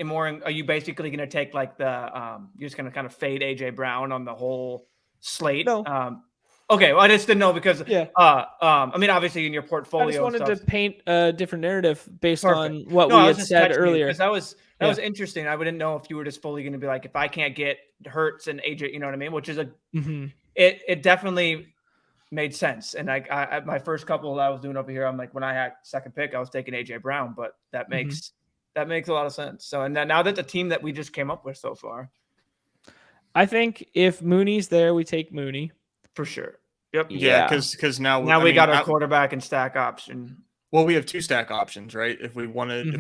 basically going to take like you're just going to kind of fade AJ Brown on the whole slate? No. Okay, well, I just didn't know because I mean, obviously in your portfolio, I just wanted to paint a different narrative based on what we had said earlier. Because that was interesting. I wouldn't know if you were just fully going to be like, if I can't get Hurts and AJ, you know what I mean? Which is it definitely made sense. And I my first couple that I was doing over here, I'm like, when I had second pick, I was taking AJ Brown, but that makes a lot of sense. So and then now that the team that we just came up with so far, I think if Mooney's there, we take Mooney for sure. Yep. Yeah, because now we got our quarterback and stack option. Well, we have two stack options, right? If we wanted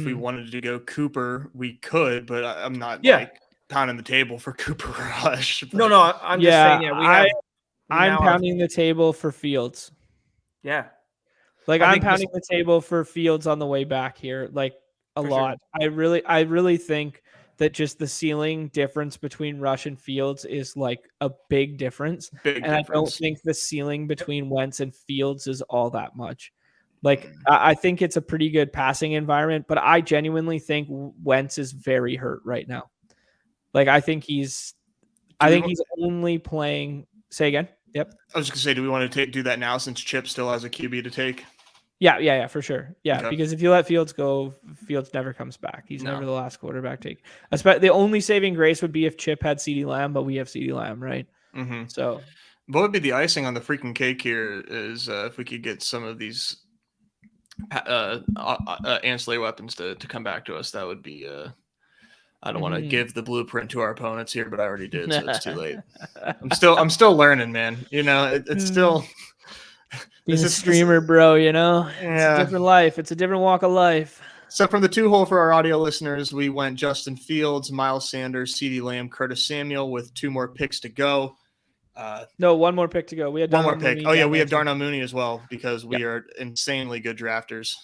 to go Cooper, we could, but I'm not like pounding the table for Cooper Rush. But... No, I'm just saying. Yeah, I'm pounding the table for Fields. Yeah, like I'm pounding the table for Fields on the way back here, like a lot. Sure. I really think that just the ceiling difference between Rush and Fields is like a big difference. I don't think the ceiling between Wentz and Fields is all that much. Like I think it's a pretty good passing environment, but I genuinely think Wentz is very hurt right now. Like I think he's only playing. Say again. Yep. I was just gonna say, do we want to do that now since Chip still has a QB to take? Yeah, for sure. Yeah, okay. Because if you let Fields go, Fields never comes back. He's never the last quarterback take. The only saving grace would be if Chip had CeeDee Lamb, but we have CeeDee Lamb, right? Mm-hmm. So, what would be the icing on the freaking cake here is if we could get some of these ancillary weapons to come back to us. That would be. I don't want to give the blueprint to our opponents here, but I already did, so it's too late. I'm still learning, man. You know, it's still. Being a streamer, bro, you know? Yeah. It's a different life. It's a different walk of life. So from the 2-hole for our audio listeners, we went Justin Fields, Miles Sanders, CeeDee Lamb, Curtis Samuel with 2 more picks to go. No, 1 more pick to go. We had one more pick. Mooney. Oh, yeah, we have Darnell Mooney as well because we are insanely good drafters.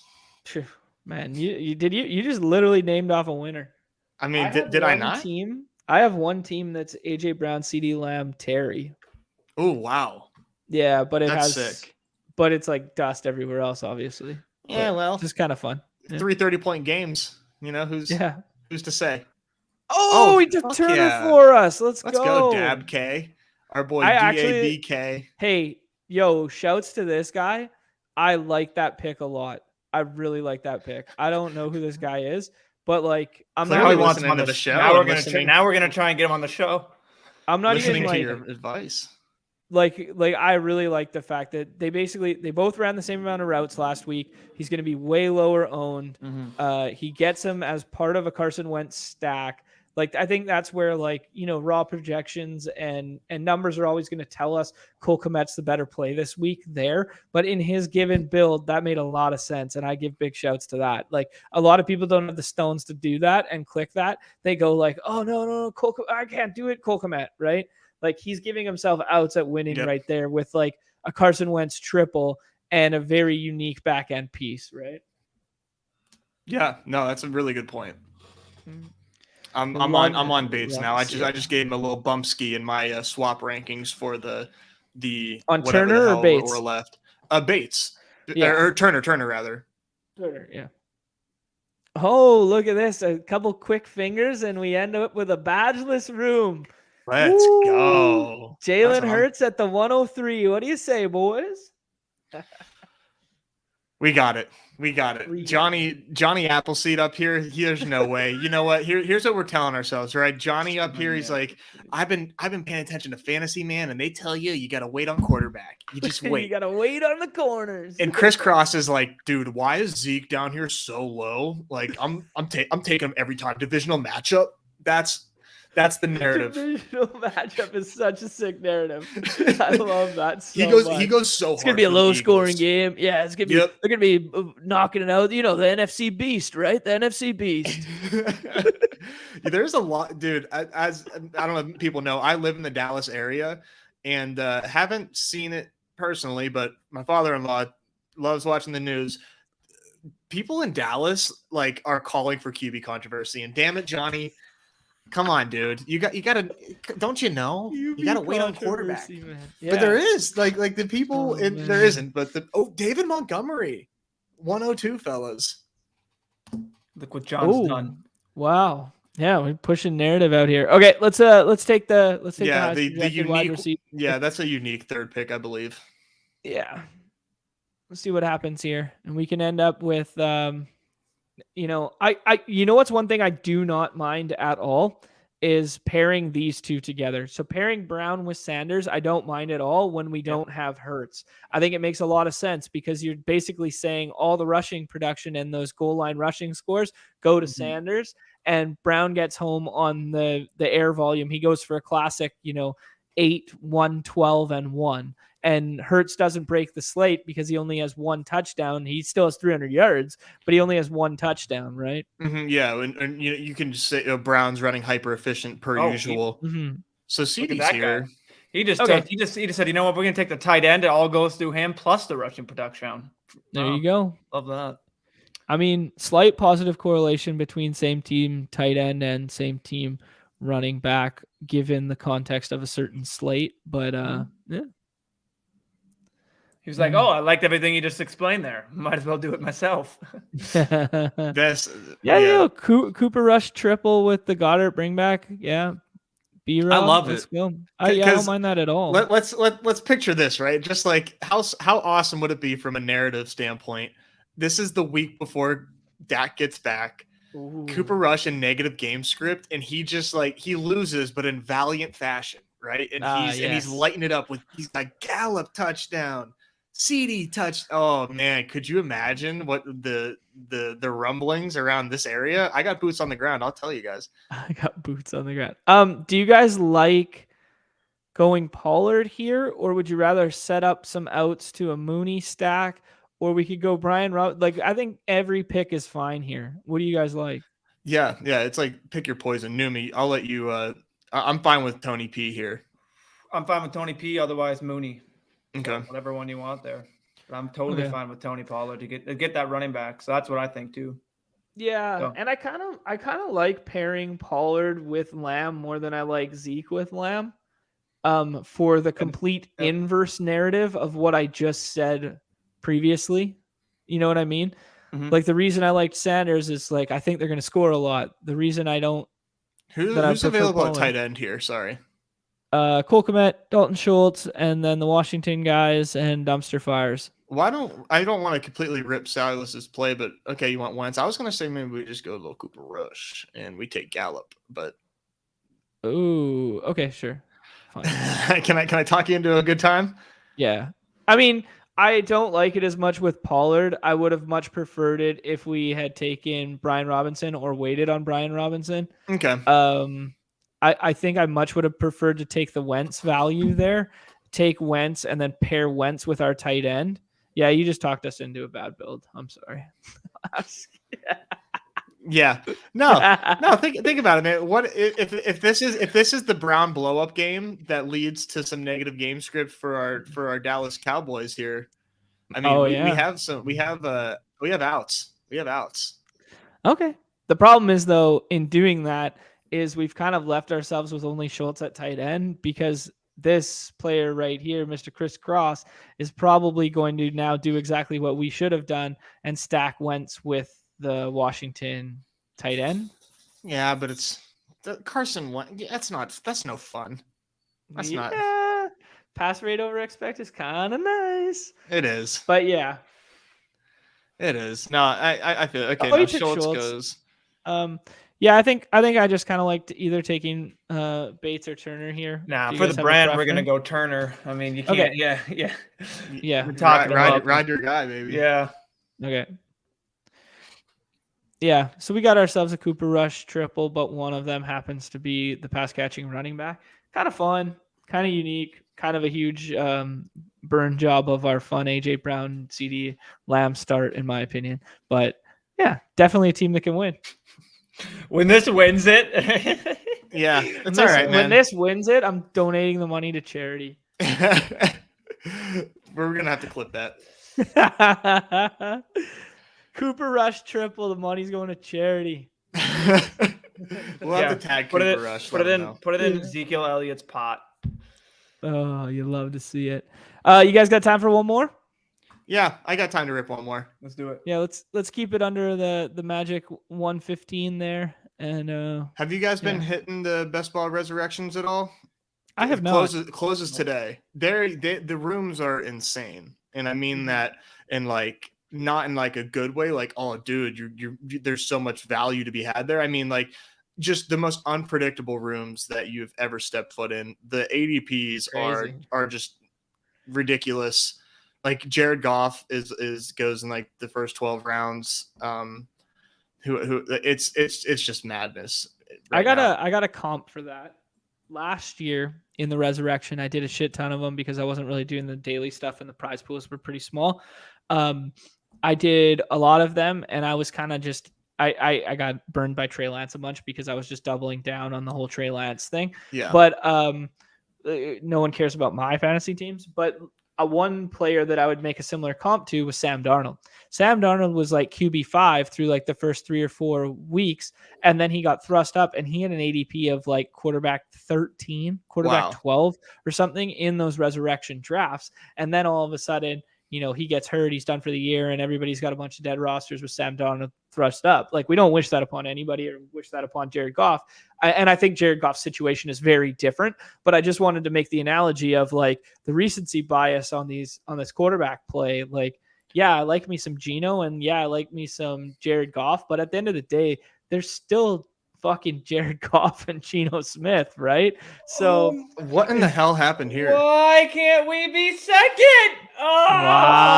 Man, you just literally named off a winner. I mean, did I not? Team. I have one team that's AJ Brown, CD Lamb, Terry. Oh wow. Yeah, but That's sick. But it's like dust everywhere else, obviously. Yeah, But well, just kind of fun. Yeah. 3 30-point games. You know who's to say? Oh, he took fuck Turner yeah. for us. Let's go, Dab K. Our boy DABK. Hey, yo, shouts to this guy. I like that pick a lot. I really like that pick. I don't know who this guy is, but like I'm Clearly not wants him listening on to the show. Now and we're gonna try and get him on the show. I'm not listening even to like your advice. like I really like the fact that they both ran the same amount of routes last week. He's going to be way lower owned. He gets him as part of a Carson Wentz stack. Like I think that's where like, you know, raw projections and numbers are always going to tell us Cole Kmet's the better play this week there. But in his given build, that made a lot of sense. And I give big shouts to that. Like a lot of people don't have the stones to do that and click that. They go like, oh no, I can't do it. Cole Kmet, right? Like he's giving himself outs at winning right there with like a Carson Wentz triple and a very unique back end piece, right? Yeah, no, that's a really good point. I'm on Bates now. I just gave him a little bump ski in my swap rankings for the on Turner or Bates or left. Bates, or Turner rather. Turner, yeah. Oh, look at this! A couple quick fingers, and we end up with a badgeless room. Let's go. Jalen Hurts at the 103. What do you say, boys? We got it. Johnny Appleseed up here. There's no way. You know what? Here's what we're telling ourselves, right? Johnny up here, he's like, I've been paying attention to fantasy, man, and they tell you got to wait on quarterback. You just wait. You got to wait on the corners. And Chris Cross is like, dude, why is Zeke down here so low? Like, I'm taking him every time. Divisional matchup. That's the narrative. Divisional matchup is such a sick narrative. I love that so He goes so hard. It's gonna be a low scoring game. Yeah, it's gonna be. They're gonna be knocking it out. You know, the NFC Beast, right? The NFC Beast. There's a lot, dude. As I don't know if people know, I live in the Dallas area and haven't seen it personally, but my father-in-law loves watching the news. People in Dallas like are calling for QB controversy, and damn it, Johnny. Come on, dude. You gotta, don't you know? You gotta wait on quarterback. Yeah. But there is like the people there isn't, but David Montgomery, 102 fellas. Look what John's done. Wow. Yeah, we're pushing narrative out here. Okay, let's take the unique wide receiver. Yeah, that's a unique third pick, I believe. Yeah. Let's see what happens here. And we can end up with you know what's one thing I do not mind at all is pairing these two together. So pairing Brown with Sanders, I don't mind at all when we don't have Hurts. I think it makes a lot of sense because you're basically saying all the rushing production and those goal line rushing scores go to Sanders, and Brown gets home on the air volume. He goes for a classic, 8, 1, 12, and 1. And Hurts doesn't break the slate because he only has one touchdown. He still has 300 yards, but he only has one touchdown, right? Mm-hmm, yeah, and you can just say Brown's running hyper efficient per usual. So CD's here. Guy. He just said, you know what, we're gonna take the tight end. It all goes through him plus the rushing production. There you go. Love that. I mean, slight positive correlation between same team tight end and same team running back, given the context of a certain slate. But yeah. He was like, "Oh, I liked everything you just explained there. Might as well do it myself." Cooper Rush triple with the Goddard bring back. Yeah, I love it. Go. I don't mind that at all. Let's picture this, right? Just like how awesome would it be from a narrative standpoint? This is the week before Dak gets back. Ooh. Cooper Rush in negative game script, and he just he loses, but in valiant fashion, right? And he's lighting it up with he's like Gallup touchdown. CD touch. Oh man, could you imagine what the rumblings around this area? I got boots on the ground. I'll tell you guys. I got boots on the ground. Do you guys like going Pollard here, or would you rather set up some outs to a Mooney stack, or we could go Brian Rob? Like I think every pick is fine here. What do you guys like? Yeah. It's like pick your poison. Numi, I'll let you. I'm fine with Tony P here. I'm fine with Tony P. Otherwise, Mooney. Okay. Whatever one you want there. But I'm totally fine with Tony Pollard to get that running back. So that's what I think too. Yeah, So- and I kind of like pairing Pollard with Lamb more than I like Zeke with Lamb. For the complete Yep. inverse narrative of what I just said previously. You know what I mean? Mhm. Like the reason I liked Sanders is like I think they're going to score a lot. The reason I don't that I Who's prefer available at Pollard. tight end here? Sorry. Cole Kmet, Dalton Schultz, and then the Washington guys and dumpster fires. I don't want to completely rip Silas's play, but okay, you want Wentz. I was gonna say maybe we just go a little Cooper Rush and we take Gallup, but Ooh, okay, sure. Fine. can I talk you into a good time? Yeah. I mean, I don't like it as much with Pollard. I would have much preferred it if we had taken Brian Robinson or waited on Brian Robinson. Okay. I think I much would have preferred to take the Wentz value there, take Wentz and then pair Wentz with our tight end. Yeah, you just talked us into a bad build. I'm sorry. Yeah. No. Think about it, man. What if this is the Brown blow up game that leads to some negative game script for our Dallas Cowboys here? I mean, we have outs. We have outs. Okay. The problem is though, in doing that, is we've kind of left ourselves with only Schultz at tight end because this player right here, Mr. Chris Cross, is probably going to now do exactly what we should have done and stack Wentz with the Washington tight end. Yeah, but it's Carson Wentz. Yeah, that's no fun. That's not. Pass rate over expect is kind of nice. It is. But yeah. It is. No, I feel okay. Oh, Now you took Schultz Schultz. goes. Yeah, I think I just kind of liked either taking Bates or Turner here. Nah, Do you for guys the have a brand, we're gonna preference? go Turner. I mean, you can't. Okay. Yeah. We're Ride, talking about ride your guy, baby. Yeah. Okay. Yeah, so we got ourselves a Cooper Rush triple, but one of them happens to be the pass catching running back. Kind of fun, kind of unique, kind of a huge burn job of our fun AJ Brown CD Lamb start, in my opinion. But yeah, definitely a team that can win. When this wins it. Yeah, it's all right, man. When this wins it, I'm donating the money to charity. We're gonna have to clip that. Cooper Rush triple. The money's going to charity. We'll have to tag Cooper Rush. Put it in Ezekiel Elliott's pot. Oh, you love to see it. You guys got time for one more? Yeah, I got time to rip one more. Let's do it. Yeah, let's keep it under the magic 115 there. And have you guys been hitting the Best Ball Resurrections at all? I have not. Closes today. The rooms are insane, and I mean that in like not in like a good way. Like, oh, dude, you're there's so much value to be had there. I mean, like just the most unpredictable rooms that you've ever stepped foot in. The ADPs are just ridiculous. Like Jared Goff goes in like the first 12 rounds. Who it's just madness. I got a comp for that. Last year in the Resurrection, I did a shit ton of them because I wasn't really doing the daily stuff and the prize pools were pretty small. I did a lot of them and I was kind of just I got burned by Trey Lance a bunch because I was just doubling down on the whole Trey Lance thing. Yeah. But no one cares about my fantasy teams. But one player that I would make a similar comp to was Sam Darnold. Sam Darnold was like QB5 through like the first 3 or 4 weeks. And then he got thrust up and he had an ADP of like quarterback 13, quarterback 12 or something in those resurrection drafts. And then all of a sudden, you know, he gets hurt, he's done for the year, and everybody's got a bunch of dead rosters with Sam Darnold thrust up. Like, we don't wish that upon anybody or wish that upon Jared Goff. And I think Jared Goff's situation is very different, but I just wanted to make the analogy of like the recency bias on this quarterback play. Like, yeah, I like me some Geno and yeah, I like me some Jared Goff, but at the end of the day, there's still fucking Jared Goff and Geno Smith, right? So what in the hell happened here? Why can't we be second? Wow.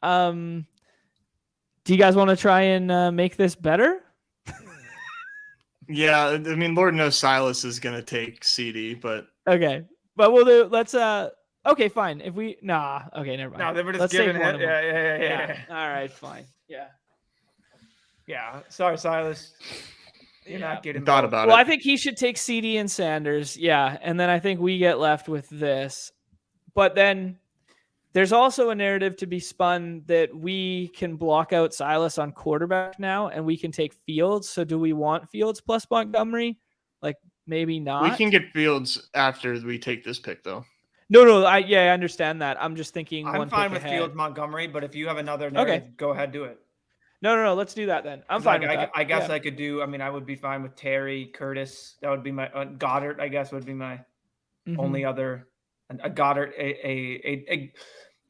Do you guys want to try and make this better? Yeah, I mean, Lord knows Silas is gonna take CD, but okay, but we'll do. Let's okay, fine. If we okay, never mind. No, they were just Let's giving take one it. of them. Yeah. All right, fine. Yeah. Sorry, Silas. You're not getting thought about Well, it. I think he should take CD and Sanders. Yeah, and then I think we get left with this. But then There's also a narrative to be spun that we can block out Silas on quarterback now and we can take Fields. So do we want Fields plus Montgomery? Like maybe not. We can get Fields after we take this pick though. No, I understand that. I'm just thinking I'm one fine pick with ahead. Fields Montgomery, but if you have another narrative, go ahead, do it. No, let's do that then. I'm fine with that. I guess I could do. I mean, I would be fine with Terry, Curtis. That would be my Goddard. I guess would be my only other. A Goddard.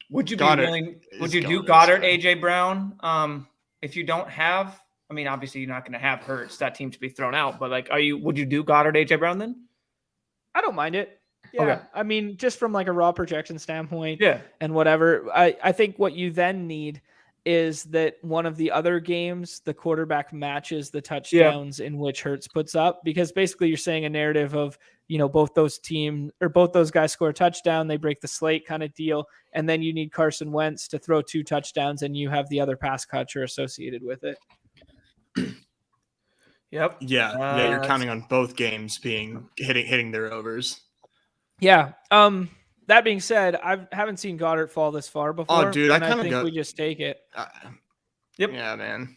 Would you be willing? Would you do Goddard, AJ Brown? If you don't have, I mean, obviously you're not going to have Hurts. That team should be thrown out. But like, would you do Goddard, AJ Brown then? I don't mind it. Yeah. Okay. I mean, just from like a raw projection standpoint. Yeah. And whatever. I think what you then need is that one of the other games, the quarterback matches the touchdowns in which Hurts puts up, because basically you're saying a narrative of, both those guys score a touchdown, they break the slate kind of deal. And then you need Carson Wentz to throw 2 touchdowns and you have the other pass catcher associated with it. Yep. Yeah. You're counting on both games being hitting their overs. Yeah. That being said, I haven't seen Goddard fall this far before. Oh, dude, I think we just take it. Yep. Yeah, man.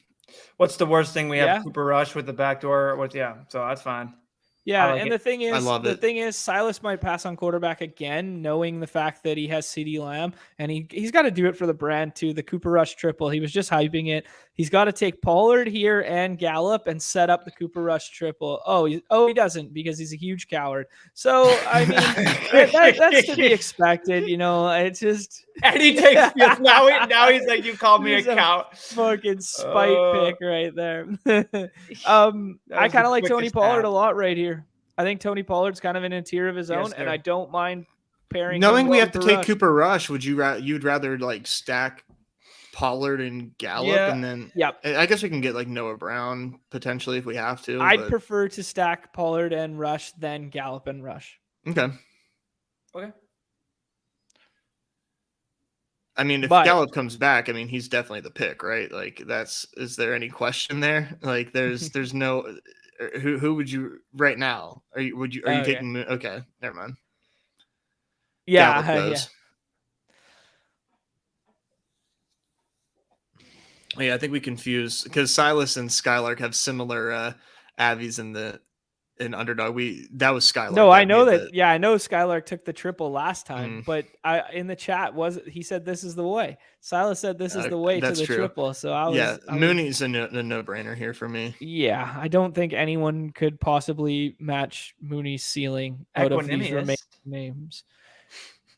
What's the worst thing we have? Cooper Rush with the backdoor. So that's fine. Yeah, like and it. the thing is, Silas might pass on quarterback again, knowing the fact that he has CeeDee Lamb, and he's got to do it for the brand too. The Cooper Rush triple, he was just hyping it. He's got to take Pollard here and Gallup and set up the Cooper Rush triple. He doesn't, because he's a huge coward. So I mean, that's to be expected. It's just. And he takes now he's like, you called me a cow. Fucking spite pick right there. I kind of like Tony Pollard a lot right here. I think Tony Pollard's kind of in a tier of his own, and I don't mind pairing. Knowing we have to take Cooper Rush, you'd rather like stack Pollard and Gallup, and then I guess we can get like Noah Brown potentially if we have to. I'd prefer to stack Pollard and Rush than Gallup and Rush. Okay. I mean, if Gallup comes back, I mean, he's definitely the pick, right? Like, is there any question there? Like, there's no, who would you right now? Are you taking? Okay, never mind. Yeah. Yeah, I think we confuse because Silas and Skylark have similar Avies in Underdog. That was Skylark. No, I know that. Yeah, I know Skylark took the triple last time, but in the chat he said this is the way. Silas said this is the way to the triple. So Mooney's a no-brainer here for me. Yeah, I don't think anyone could possibly match Mooney's ceiling out of these remaining names.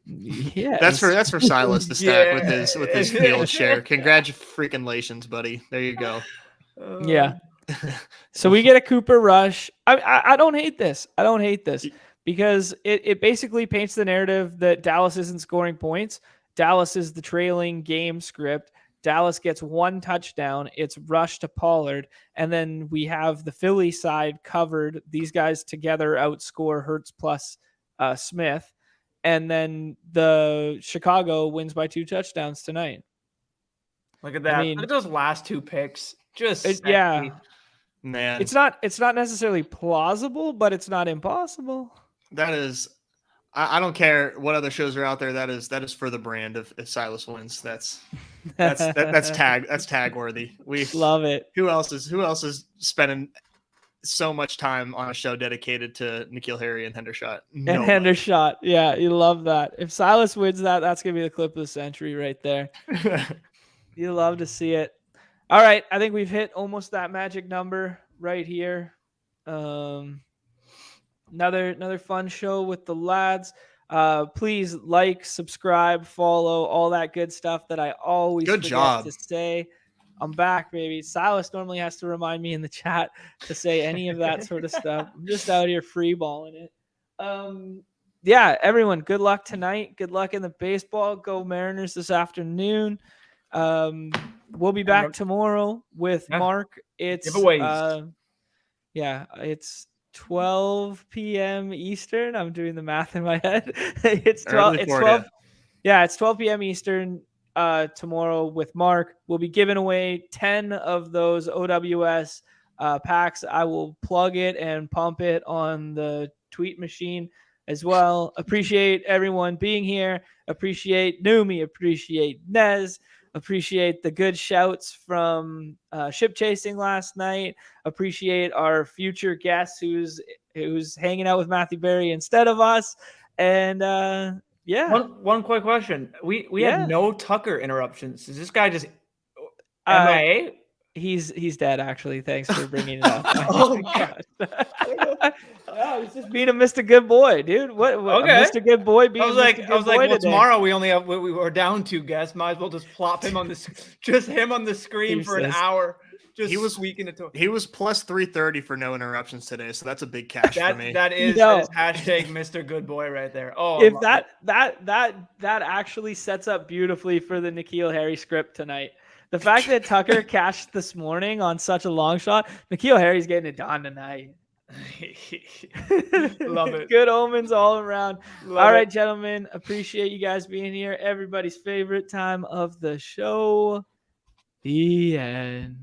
Yeah, that's for Silas to stack with his field share. Congratulations, buddy. There you go. Yeah. So we get a Cooper Rush. I don't hate this. Because it basically paints the narrative that Dallas isn't scoring points. Dallas is the trailing game script. Dallas gets 1 touchdown. It's Rush to Pollard. And then we have the Philly side covered. These guys together outscore Hurts plus Smith. And then the Chicago wins by 2 touchdowns tonight. Look at that. Look at those last 2 picks. Man, it's not necessarily plausible, but it's not impossible. That is, I don't care what other shows are out there. That is for the brand. If Silas wins, that's tag worthy. We love it. Who else is spending so much time on a show dedicated to N'Keal Harry and Hendershot? Hendershot, yeah, you love that. If Silas wins that's gonna be the clip of the century right there. You love to see it. All right, I think we've hit almost that magic number right here. Another fun show with the lads. Please like, subscribe, follow, all that good stuff that I always forget to say. I'm back, baby. Silas normally has to remind me in the chat to say any of that sort of stuff. I'm just out here freeballing it. Everyone, good luck tonight. Good luck in the baseball. Go Mariners this afternoon. We'll be back tomorrow with Mark. It's giveaways. It's 12 p.m. Eastern. I'm doing the math in my head. It's 12. It's 12. Yeah, it's 12 p.m. Eastern. Tomorrow with Mark. We'll be giving away 10 of those OWS packs. I will plug it and pump it on the tweet machine as well. Appreciate everyone being here. Appreciate Numi. Appreciate Nez. Appreciate the good shouts from ship chasing last night. Appreciate our future guest who's hanging out with Matthew Berry instead of us. And yeah, One quick question. We had no Tucker interruptions. Is this guy just MIA? He's dead, actually. Thanks for bringing it up. Oh God. No, he's just being a Mr. Good Boy, dude. What Okay. Mr. Good Boy being I was like, well, today. tomorrow we only have we were down 2 guests. Might as well just plop him on him on the screen for an hour. He was squeaking it to him. He was plus 330 for no interruptions today, so that's a big cash for me. That is hashtag Mr. Good Boy right there. Oh, if that actually sets up beautifully for the N'Keal Harry script tonight. The fact that Tucker cashed this morning on such a long shot, N'Keal Harry's getting it done tonight. Love it. Good omens all around. All right, gentlemen. Appreciate you guys being here. Everybody's favorite time of the show. The end.